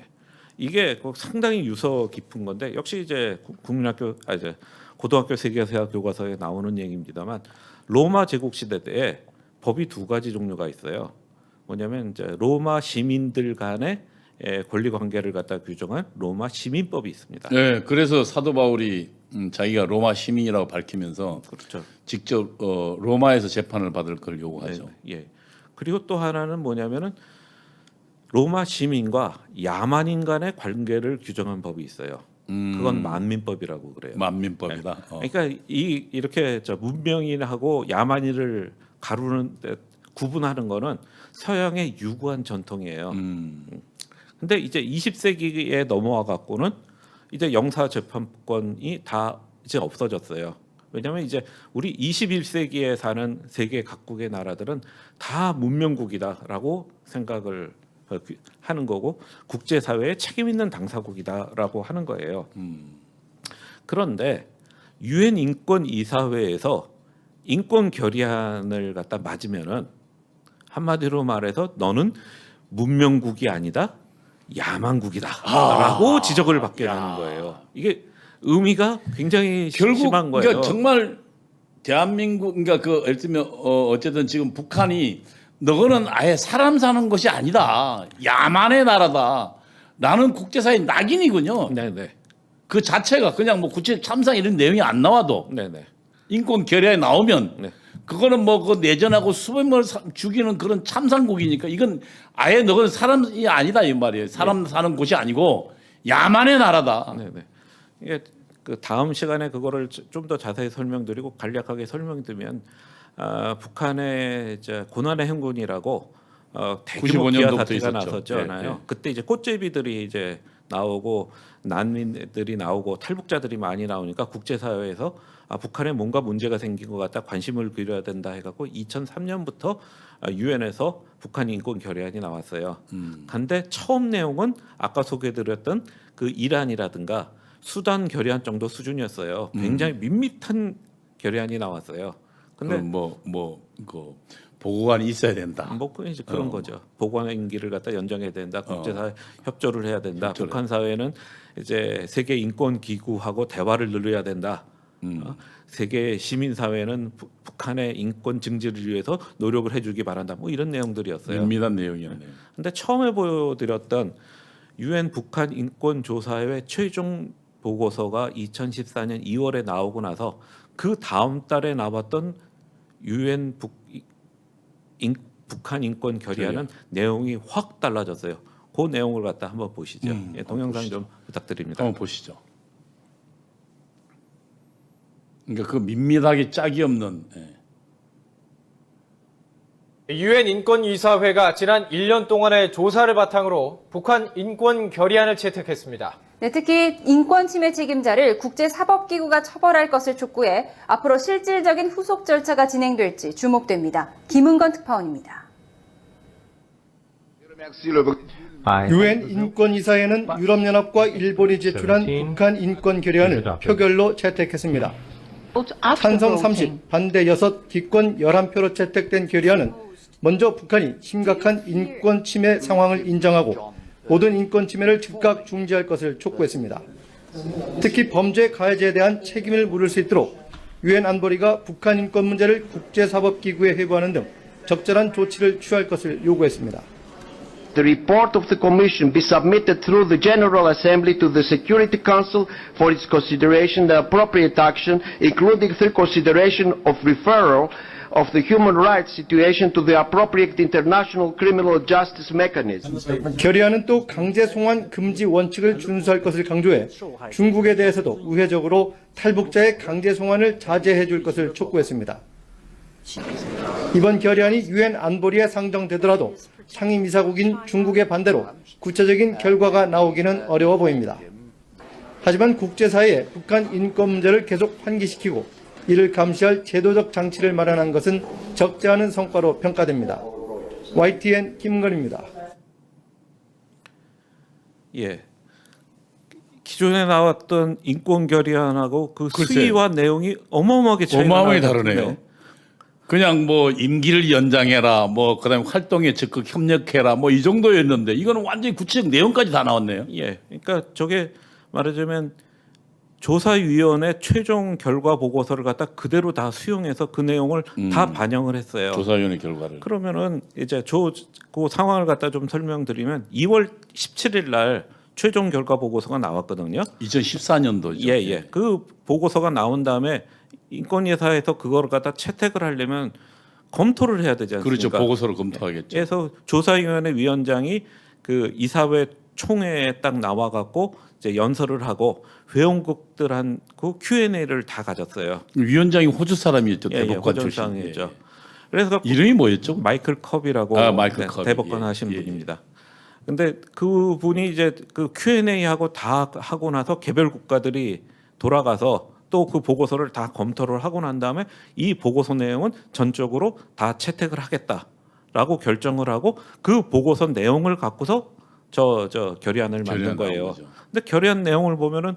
이게 상당히 유서 깊은 건데 역시 이제 국민학교 이제 고등학교 세계사 교과서에 나오는 얘기입니다만 로마 제국 시대 때 법이 두 가지 종류가 있어요. 뭐냐면 이제 로마 시민들 간의 권리 관계를 갖다 규정한 로마 시민법이 있습니다. 네, 그래서 사도 바울이 자기가 로마 시민이라고 밝히면서 그렇죠. 직접 로마에서 재판을 받을 걸 요구하죠. 네, 예. 그리고 또 하나는 뭐냐면은 로마 시민과 야만인 간의 관계를 규정한 법이 있어요. 그건 만민법이라고 그래요. 만민법이다. 그러니까 이렇게 문명인하고 야만인을 가르는 구분하는 거는 서양의 유구한 전통이에요. 근데 이제 20세기에 넘어와 갖고는 이제 영사 재판권이 다 이제 없어졌어요. 왜냐하면 이제 우리 21세기에 사는 세계 각국의 나라들은 다 문명국이다라고 생각을 하는 거고 국제사회에 책임 있는 당사국이다라고 하는 거예요. 그런데 유엔 인권 이사회에서 인권 결의안을 갖다 맞으면은 한마디로 말해서 너는 문명국이 아니다 야만국이다라고 지적을 받게 되는 거예요. 이게 의미가 굉장히 결국 심한 거예요. 그러니까 정말 대한민국 그러니까 그 예를 들면 어쨌든 지금 북한이 너거는 아예 사람 사는 것이 아니다. 야만의 나라다. 라는 국제사회 낙인이군요. 네네. 그 자체가 그냥 뭐 구체 참상 이런 내용이 안 나와도 네네. 인권 결의에 나오면 네. 그거는 뭐 그 내전하고 수백 명을 죽이는 그런 참상국이니까 이건 아예 너는 사람이 아니다 이 말이에요. 사람 사는 곳이 아니고 야만의 나라다. 네네. 이게 그 다음 시간에 그거를 좀 더 자세히 설명드리고 간략하게 설명드리면 북한의 이제 고난의 행군이라고 대규모 95 기아 년도부터 사태가 있었죠. 났었잖아요. 예, 예. 그때 이제 꽃제비들이 이제 나오고 난민들이 나오고 탈북자들이 많이 나오니까 국제사회에서 북한에 뭔가 문제가 생긴 것 같다, 관심을 기울여야 된다 해갖고 2003년부터 유엔에서 북한 인권 결의안이 나왔어요. 근데 처음 내용은 아까 소개드렸던 그 이란이라든가 수단 결의안 정도 수준이었어요. 굉장히 밋밋한 결의안이 나왔어요. 근데 그 보고관이 있어야 된다. 뭐 이제 그런 거죠. 보고관 임기를 갖다 연장해야 된다. 국제사회 협조를 해야 된다. 협조를. 북한 사회는 이제 세계 인권 기구하고 대화를 늘려야 된다. 세계 시민 사회는 북한의 인권 증진을 위해서 노력을 해주기 바란다. 뭐 이런 내용들이었어요. 면밀한 내용이었네요. 근데 처음에 보여드렸던 유엔 북한 인권 조사회 최종 보고서가 2014년 2월에 나오고 나서 그 다음 달에 나왔던 유엔 북한 인권 결의안은 내용이 확 달라졌어요. 그 내용을 갖다 한번 보시죠. 예, 동영상 보시죠. 좀 부탁드립니다. 한번 보시죠. 그러니까 그 밋밋하게 짝이 없는. 유엔 인권이사회가 지난 1년 동안의 조사를 바탕으로 북한 인권 결의안을 채택했습니다. 네, 특히 인권 침해 책임자를 국제사법기구가 처벌할 것을 촉구해 앞으로 실질적인 후속 절차가 진행될지 주목됩니다. 김은건 특파원입니다. 유엔 인권이사회는 유럽연합과 일본이 제출한 북한 인권 결의안을 표결로 채택했습니다. 찬성 30, 반대 6, 기권 11표로 채택된 결의안은 먼저 북한이 심각한 인권 침해 상황을 인정하고 모든 인권 침해를 즉각 중지할 것을 촉구했습니다. 특히 범죄 가해자에 대한 책임을 물을 수 있도록 유엔 안보리가 북한 인권 문제를 국제사법기구에 회부하는 등 적절한 조치를 취할 것을 요구했습니다. The report of the Commission be submitted through the General Assembly to the Security Council for its consideration and appropriate action, including through consideration of referral of the human rights situation to the appropriate international criminal justice mechanism. 결의안은 또 강제 송환 금지 원칙을 준수할 것을 강조해 중국에 대해서도 우회적으로 탈북자의 강제 송환을 자제해 줄 것을 촉구했습니다. 이번 결의안이 유엔 안보리에 상정되더라도 상임이사국인 중국의 반대로 구체적인 결과가 나오기는 어려워 보입니다. 하지만 국제사회에 북한 인권 문제를 계속 환기시키고 이를 감시할 제도적 장치를 마련한 것은 적지 않은 성과로 평가됩니다. YTN 김은건입니다. 예. 기존에 나왔던 인권 결의안하고 그 수위와 내용이 어마어마하게 차이가 어마어마하게 나는 다르네요. 같은데. 그냥 뭐 임기를 연장해라, 뭐 그다음에 활동에 적극 협력해라, 뭐 이 정도였는데 이거는 완전히 구체적 내용까지 다 나왔네요. 예. 그러니까 저게 말하자면 조사위원회 최종 결과 보고서를 갖다 그대로 다 수용해서 그 내용을 다 반영을 했어요. 조사위원회 결과를. 그러면은 이제 그 상황을 갖다 좀 설명드리면 2월 17일 날 최종 결과 보고서가 나왔거든요. 2014년도죠. 예, 예. 그 보고서가 나온 다음에 인권이사에서 그거를 갖다 채택을 하려면 검토를 해야 되지 않습니까? 그렇죠. 보고서를 검토하겠죠. 그래서 조사위원회 위원장이 그 이사회 총회에 딱 나와 갖고 이제 연설을 하고 회원국들한테 Q&A를 다 가졌어요. 위원장이 호주 사람이었죠. 예, 대법관 호주 출신. 사람이었죠. 그래서 이름이 뭐였죠? 마이클 컵이라고 마이클 컵. 대법관 예, 하신 예, 예. 분입니다. 근데 그 분이 이제 그 Q&A 하고 다 하고 나서 개별 국가들이 돌아가서 또 그 보고서를 다 검토를 하고 난 다음에 이 보고서 내용은 전적으로 다 채택을 하겠다라고 결정을 하고 그 보고서 내용을 갖고서 저 결의안을 만든 결의안 나온 거예요. 거죠. 근데 결의안 내용을 보면은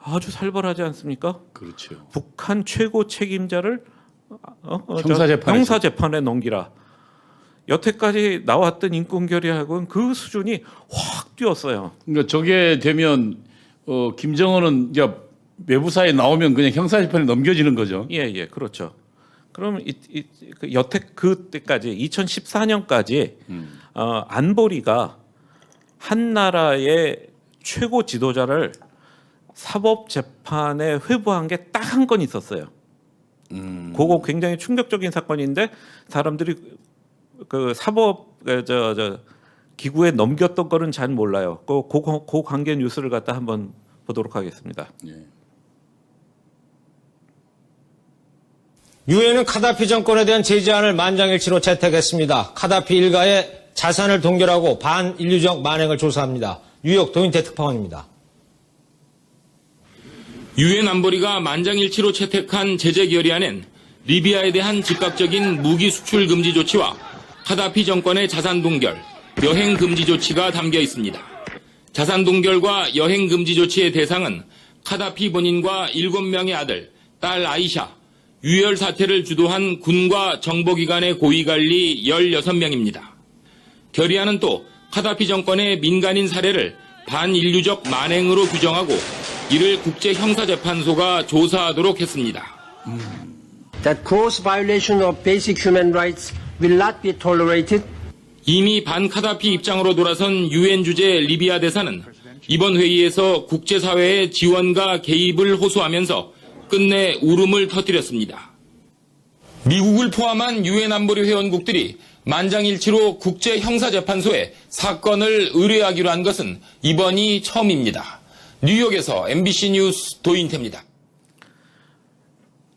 아주 살벌하지 않습니까? 그렇죠. 북한 최고 책임자를 형사재판에서. 형사재판에 넘기라. 여태까지 나왔던 인권 결의하고는 그 수준이 확 뛰었어요. 그러니까 저게 되면 김정은은 이제 외부사에 나오면 그냥 형사재판에 넘겨지는 거죠. 예, 그렇죠. 그럼 그 여태 그때까지 2014년까지 안보리가 한 나라의 최고 지도자를 사법 재판에 회부한 게 딱 한 건 있었어요. 그거 굉장히 충격적인 사건인데 사람들이 그 사법 기구에 넘겼던 거는 잘 몰라요. 그 관계 뉴스를 갖다 한번 보도록 하겠습니다. 예. 유엔은 카다피 정권에 대한 제재안을 만장일치로 채택했습니다. 카다피 일가의 자산을 동결하고 반인류적 만행을 조사합니다. 뉴욕 도인태 특파원입니다. 유엔 안보리가 만장일치로 채택한 제재 결의안엔 리비아에 대한 즉각적인 무기 수출 금지 조치와 카다피 정권의 자산 동결, 여행 금지 조치가 담겨 있습니다. 자산 동결과 여행 금지 조치의 대상은 카다피 본인과 7명의 아들, 딸 아이샤, 유혈 사태를 주도한 군과 정보기관의 고위관리 16명입니다. 결의안은 또 카다피 정권의 민간인 살해를 반인류적 만행으로 규정하고 이를 국제형사재판소가 조사하도록 했습니다. That gross violation of basic human rights will not be tolerated. 이미 반카다피 입장으로 돌아선 유엔 주재 리비아 대사는 이번 회의에서 국제사회의 지원과 개입을 호소하면서 끝내 울음을 터뜨렸습니다. 미국을 포함한 유엔 안보리 회원국들이 만장일치로 국제형사재판소에 사건을 의뢰하기로 한 것은 이번이 처음입니다. 뉴욕에서 MBC 뉴스 도인태입니다.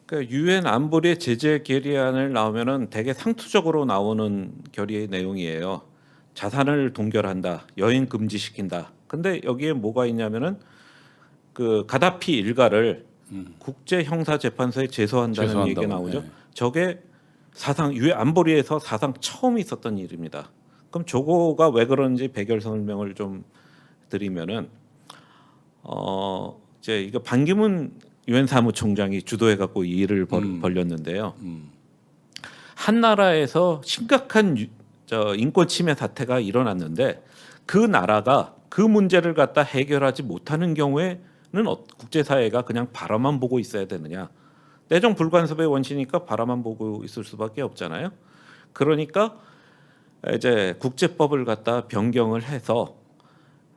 그러니까 유엔 안보리의 제재 결의안을 나오면은 되게 상투적으로 나오는 결의 내용이에요. 자산을 동결한다, 여행 금지시킨다. 근데 여기에 뭐가 있냐면은 그 가다피 일가를 국제형사재판소에 제소한다는 얘기가 나오죠. 네. 저게 사상 유엔 안보리에서 사상 처음 있었던 일입니다. 그럼 저거가 왜 그런지 배결 설명을 좀 드리면은 이제 이거 반기문 유엔 사무총장이 주도해 갖고 이 일을 벌였는데요. 한 나라에서 심각한 인권 침해 사태가 일어났는데 그 나라가 그 문제를 갖다 해결하지 못하는 경우에는 국제사회가 그냥 바라만 보고 있어야 되느냐? 내정 불간섭의 원칙이니까 바라만 보고 있을 수밖에 없잖아요. 그러니까 이제 국제법을 갖다 변경을 해서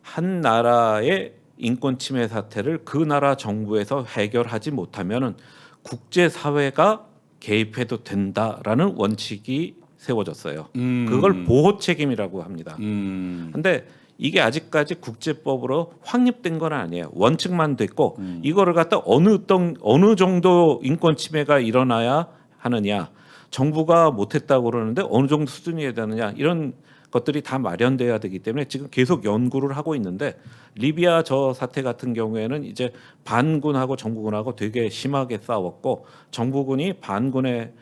한 나라의 인권 침해 사태를 그 나라 정부에서 해결하지 못하면은 국제사회가 개입해도 된다라는 원칙이 세워졌어요. 그걸 보호 책임이라고 합니다. 근데 이게 아직까지 국제법으로 확립된 건 아니에요. 원칙만 됐고 이거를 갖다 어느 정도 인권 침해가 일어나야 하느냐, 정부가 못했다고 그러는데 어느 정도 수준이어야 되느냐, 이런 것들이 다 마련돼야 되기 때문에 지금 계속 연구를 하고 있는데, 리비아 저 사태 같은 경우에는 이제 반군하고 정부군하고 되게 심하게 싸웠고 정부군이 반군의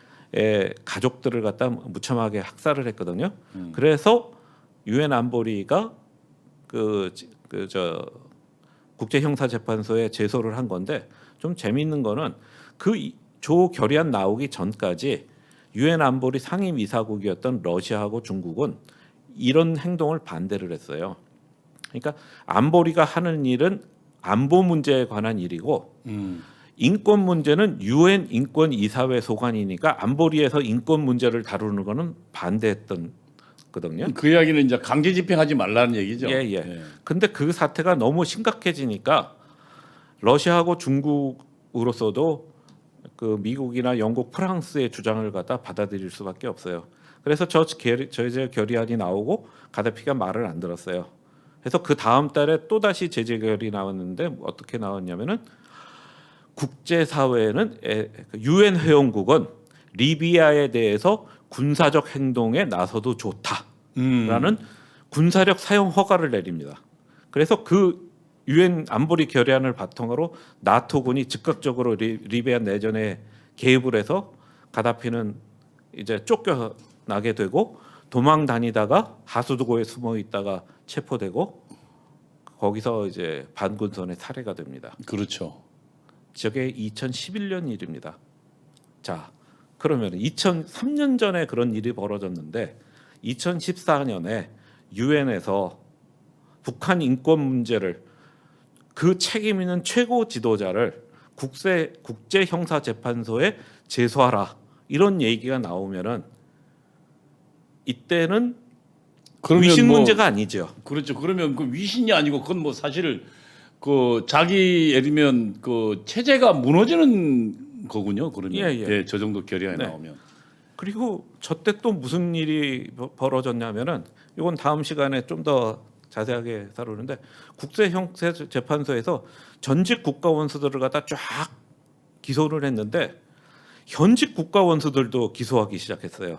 가족들을 갖다 무참하게 학살을 했거든요. 그래서 유엔 안보리가 국제형사재판소에 제소를 한 건데, 좀 재미있는 거는 조 결의안 나오기 전까지 유엔 안보리 상임이사국이었던 러시아하고 중국은 이런 행동을 반대를 했어요. 그러니까 안보리가 하는 일은 안보 문제에 관한 일이고 인권 문제는 유엔 인권이사회 소관이니까 안보리에서 인권 문제를 다루는 거는 반대했던 거든요. 그 이야기는 이제 강제 집행하지 말라는 얘기죠. 예. 근데 그 사태가 너무 심각해지니까 러시아하고 중국으로서도 그 미국이나 영국, 프랑스의 주장을 갖다 받아들일 수밖에 없어요. 그래서 저 제재 결의안이 나오고 가다피가 말을 안 들었어요. 그래서 그 다음 달에 또 다시 제재 결의 나왔는데 어떻게 나왔냐면은 국제사회는 유엔 회원국은 리비아에 대해서 군사적 행동에 나서도 좋다라는 군사력 사용 허가를 내립니다. 그래서 그 유엔 안보리 결의안을 바탕으로 나토군이 즉각적으로 리비아 내전에 개입을 해서 가다피는 이제 쫓겨나게 되고 도망 다니다가 하수도고에 숨어 있다가 체포되고 거기서 이제 반군선에 살해가 됩니다. 그렇죠. 저게 2011년 일입니다. 자, 그러면 2003년 전에 그런 일이 벌어졌는데 2014년에 유엔에서 북한 인권 문제를 그 책임 있는 최고 지도자를 국제형사재판소에 제소하라, 이런 얘기가 나오면은 이때는 위신 문제가 아니죠. 그렇죠. 그러면 그 위신이 아니고 그건 뭐 사실 그 자기 예를 들면 그 체제가 무너지는 거군요. 그러면 예. 저 정도 결의안이 네. 나오면. 그리고 저때 또 무슨 일이 벌어졌냐면은 이건 다음 시간에 좀 더 자세하게 다루는데 국제형사재판소에서 전직 국가 원수들을 갖다 쫙 기소를 했는데 현직 국가 원수들도 기소하기 시작했어요.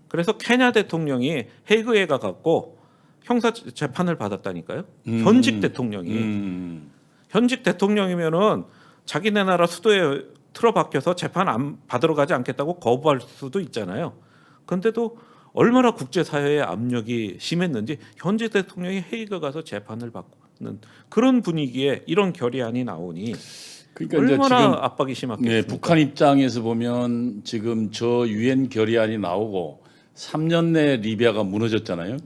그래서 케냐 대통령이 헤이그에 가갖고 형사 재판을 받았다니까요. 현직 대통령이. 현직 대통령이면은 자기네 나라 수도에 틀어박혀서 재판 안 받으러 가지 않겠다고 거부할 수도 있잖아요. 그런데도 얼마나 국제사회의 압력이 심했는지 현직 대통령이 헤이그 가서 재판을 받는 그런 분위기에 이런 결의안이 나오니 그러니까 이제 얼마나 지금 압박이 심하겠습니까? 네, 북한 입장에서 보면 지금 저 유엔 결의안이 나오고 3년 내에 리비아가 무너졌잖아요.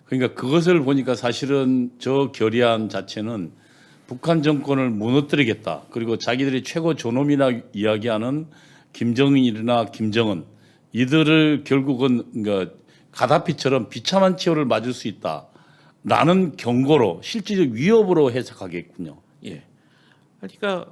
그러니까 그것을 보니까 사실은 저 결의안 자체는 북한 정권을 무너뜨리겠다. 그리고 자기들이 최고 존엄이라 이야기하는 김정일이나 김정은 이들을 결국은 그러니까 가다피처럼 비참한 처우를 맞을 수 있다라는 경고로 실질적 위협으로 해석하겠군요. 예. 그러니까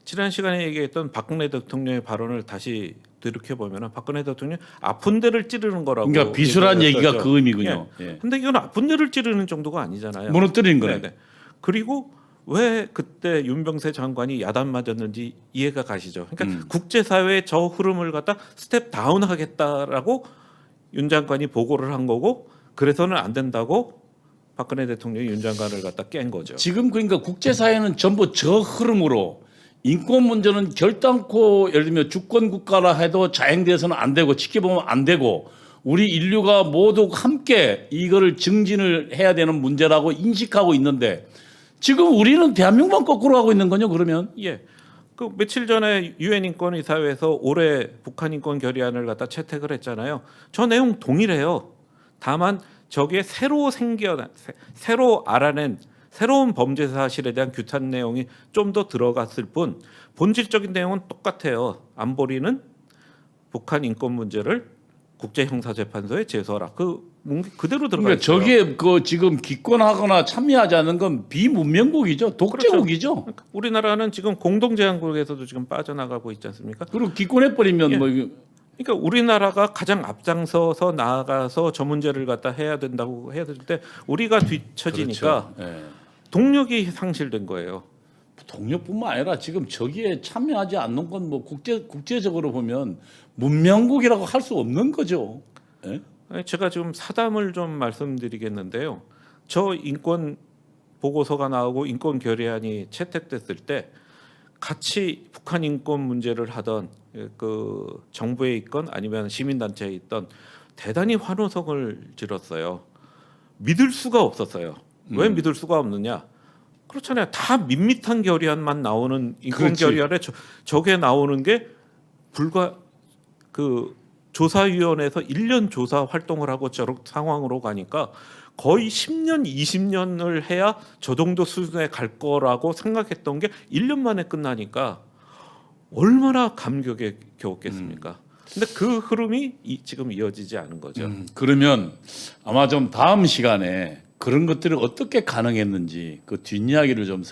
지난 시간에 얘기했던 박근혜 대통령의 발언을 다시 들이켜 보면은 박근혜 대통령 아픈 데를 찌르는 거라고. 그러니까 비술한 얘기가 얘기했었죠. 그 의미군요. 예. 예. 근데 이건 아픈 데를 찌르는 정도가 아니잖아요. 무너뜨리는 거네. 네네. 그리고 왜 그때 윤병세 장관이 야단 맞았는지 이해가 가시죠. 그러니까 국제사회의 저 흐름을 갖다 스텝 다운하겠다라고 윤 장관이 보고를 한 거고 그래서는 안 된다고 박근혜 대통령이 윤 장관을 갖다 깬 거죠. 지금 그러니까 국제사회는 전부 저 흐름으로 인권 문제는 결단코 예를 들면 주권 국가라 해도 자행돼서는 안 되고 지켜보면 안 되고 우리 인류가 모두 함께 이거를 증진을 해야 되는 문제라고 인식하고 있는데 지금 우리는 대한민국만 거꾸로 하고 있는 거죠, 그러면? 예. 그 며칠 전에 유엔 인권이사회에서 올해 북한 인권 결의안을 갖다 채택을 했잖아요. 저 내용 동일해요. 다만 저기에 새로 알아낸 새로운 범죄 사실에 대한 규탄 내용이 좀 더 들어갔을 뿐 본질적인 내용은 똑같아요. 안보리는 북한 인권 문제를 국제형사재판소에 제소하라. 그 그대로 들어가 그러니까 있어요. 저기에 그 지금 기권하거나 참여하지 않는 건 비문명국이죠, 독재국이죠. 그러니까 우리나라는 지금 공동제한국에서도 지금 빠져나가고 있지 않습니까? 그리고 기권해버리면 예. 뭐 이거 그러니까 우리나라가 가장 앞장서서 나아가서 저 문제를 갖다 해야 된다고 해야 될 때 우리가 뒤처지니까 그렇죠. 예. 동력이 상실된 거예요. 동력뿐만 아니라 지금 저기에 참여하지 않는 건 뭐 국제적으로 보면 문명국이라고 할 수 없는 거죠. 예? 제가 지금 사담을 좀 말씀드리겠는데요. 저 인권 보고서가 나오고 인권 결의안이 채택됐을 때 같이 북한 인권 문제를 하던 그 정부에 있건 아니면 시민단체에 있던 대단히 환호성을 질렀어요. 믿을 수가 없었어요. 왜 믿을 수가 없느냐? 그렇잖아요. 다 밋밋한 결의안만 나오는 인권 그렇지. 결의안에 저게 나오는 게 불과 그 조사위원회에서 1년 조사 활동을 하고 저런 상황으로 가니까 거의 10년, 20년을 해야 저 정도 수준에 갈 거라고 생각했던 게 1년 만에 끝나니까 얼마나 감격에 겨웠겠습니까? 근데 그 흐름이 지금 이어지지 않은 거죠. 그러면 아마 좀 다음 시간에 그런 것들이 어떻게 가능했는지 그 뒷이야기를 좀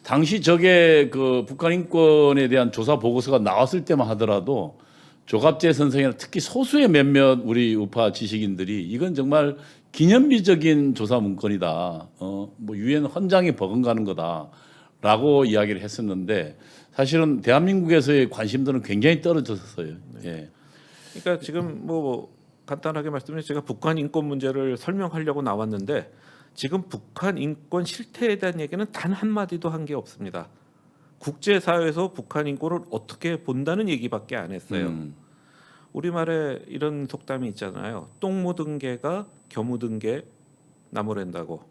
당시 저게 그 북한 인권에 대한 조사 보고서가 나왔을 때만 하더라도 조갑재 선생이나 특히 소수의 몇몇 우리 우파 지식인들이 이건 정말 기념비적인 조사 문건이다. 뭐 유엔 헌장에 버금가는 거다라고 이야기를 했었는데 사실은 대한민국에서의 관심도는 굉장히 떨어졌어요. 예. 그러니까 지금 뭐 간단하게 말씀드리면 제가 북한 인권 문제를 설명하려고 나왔는데 지금 북한 인권 실태에 대한 얘기는 단 한마디도 한 게 없습니다. 국제사회에서 북한 인권을 어떻게 본다는 얘기밖에 안 했어요. 우리말에 이런 속담이 있잖아요. 똥 묻은 개가 겨 묻은 개 나무랜다고.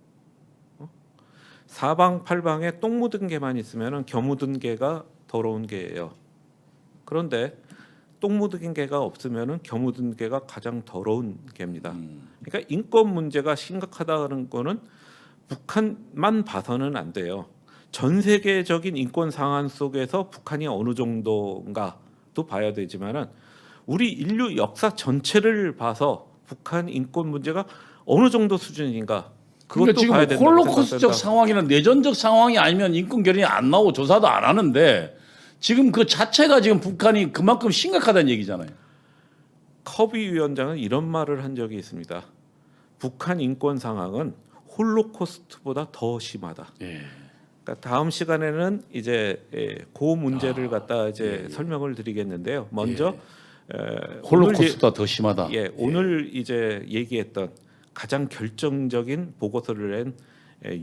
사방팔방에 똥 묻은 개만 있으면 겨 묻은 개가 더러운 개예요. 그런데 똥 묻은 개가 없으면 겨 묻은 개가 가장 더러운 개입니다. 그러니까 인권 문제가 심각하다는 거는 북한만 봐서는 안 돼요. 전 세계적인 인권 상황 속에서 북한이 어느 정도인가도 봐야 되지만은 우리 인류 역사 전체를 봐서 북한 인권 문제가 어느 정도 수준인가 그러니까 그것도 지금 봐야 된다고 홀로코스트적 생각된다. 상황이나 내전적 상황이 아니면 인권 결의안이 안 나오고 조사도 안 하는데 지금 그 자체가 지금 북한이 그만큼 심각하다는 얘기잖아요. 커비 위원장은 이런 말을 한 적이 있습니다. 북한 인권 상황은 홀로코스트보다 더 심하다. 예. 그러니까 다음 시간에는 이제 그 문제를 갖다 이제 설명을 드리겠는데요. 먼저 홀로코스트가 더 심하다. 예, 오늘 이제 얘기했던 가장 결정적인 보고서를 낸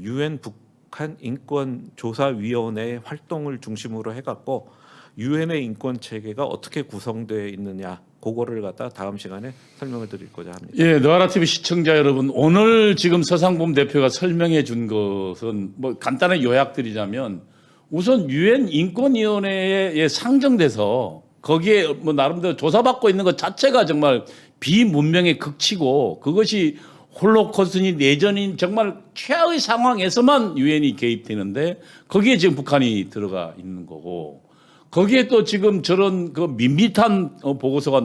유엔 북한 인권조사위원회의 활동을 중심으로 해갖고 유엔의 인권 체계가 어떻게 구성되어 있느냐 그거를 갖다 다음 시간에 설명을 드리고자 합니다. 예, 너아라 TV 시청자 여러분, 오늘 지금 서상범 대표가 설명해 준 것은 뭐 간단하게 요약드리자면 우선 유엔 인권위원회에 상정돼서 거기에 뭐 나름대로 조사받고 있는 것 자체가 정말 비문명의 극치고 그것이 홀로코스트니 내전인 정말 최악의 상황에서만 유엔이 개입되는데 거기에 지금 북한이 들어가 있는 거고 거기에 또 지금 저런 그 밋밋한 보고서가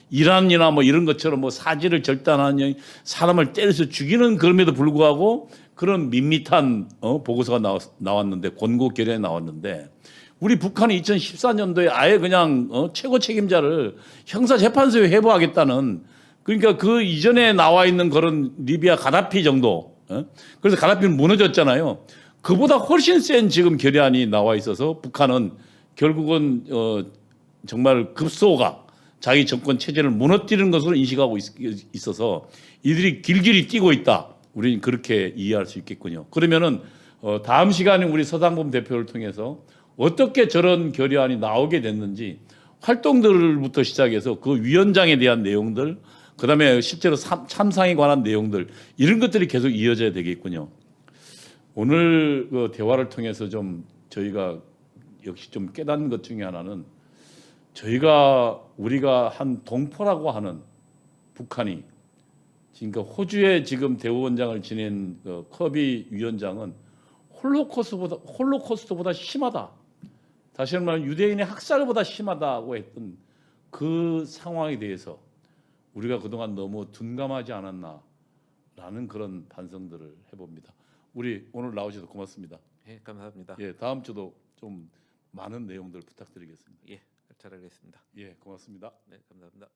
이란이나 뭐 이런 것처럼 뭐 사지를 절단하는 사람을 때려서 죽이는 그럼에도 불구하고 그런 밋밋한 보고서가 나왔는데 권고 결의에 나왔는데 우리 북한이 2014년도에 아예 그냥 최고 책임자를 형사재판소에 회부하겠다는 그러니까 그 이전에 나와 있는 그런 리비아 가다피 정도 그래서 가다피는 무너졌잖아요. 그보다 훨씬 센 지금 결의안이 나와 있어서 북한은 결국은 정말 급소가 자기 정권 체제를 무너뜨리는 것으로 인식하고 있어서 이들이 길길이 뛰고 있다. 우리는 그렇게 이해할 수 있겠군요. 그러면은 다음 시간에 우리 서상범 대표를 통해서 어떻게 저런 결의안이 나오게 됐는지 활동들부터 시작해서 그 위원장에 대한 내용들, 그다음에 실제로 참상에 관한 내용들 이런 것들이 계속 이어져야 되겠군요. 오늘 그 대화를 통해서 좀 저희가 역시 좀 깨닫는 것 중에 하나는 우리가 한 동포라고 하는 북한이 그러니까 호주의 지금 대우원장을 지낸 커비 위원장은 홀로코스트보다 심하다. 다시 말하면 유대인의 학살보다 심하다고 했던 그 상황에 대해서 우리가 그동안 너무 둔감하지 않았나라는 그런 반성들을 해봅니다. 우리 오늘 나오셔서 고맙습니다. 예, 감사합니다. 예, 다음 주도 좀 많은 내용들 부탁드리겠습니다. 예, 잘하겠습니다. 예, 고맙습니다. 네, 감사합니다.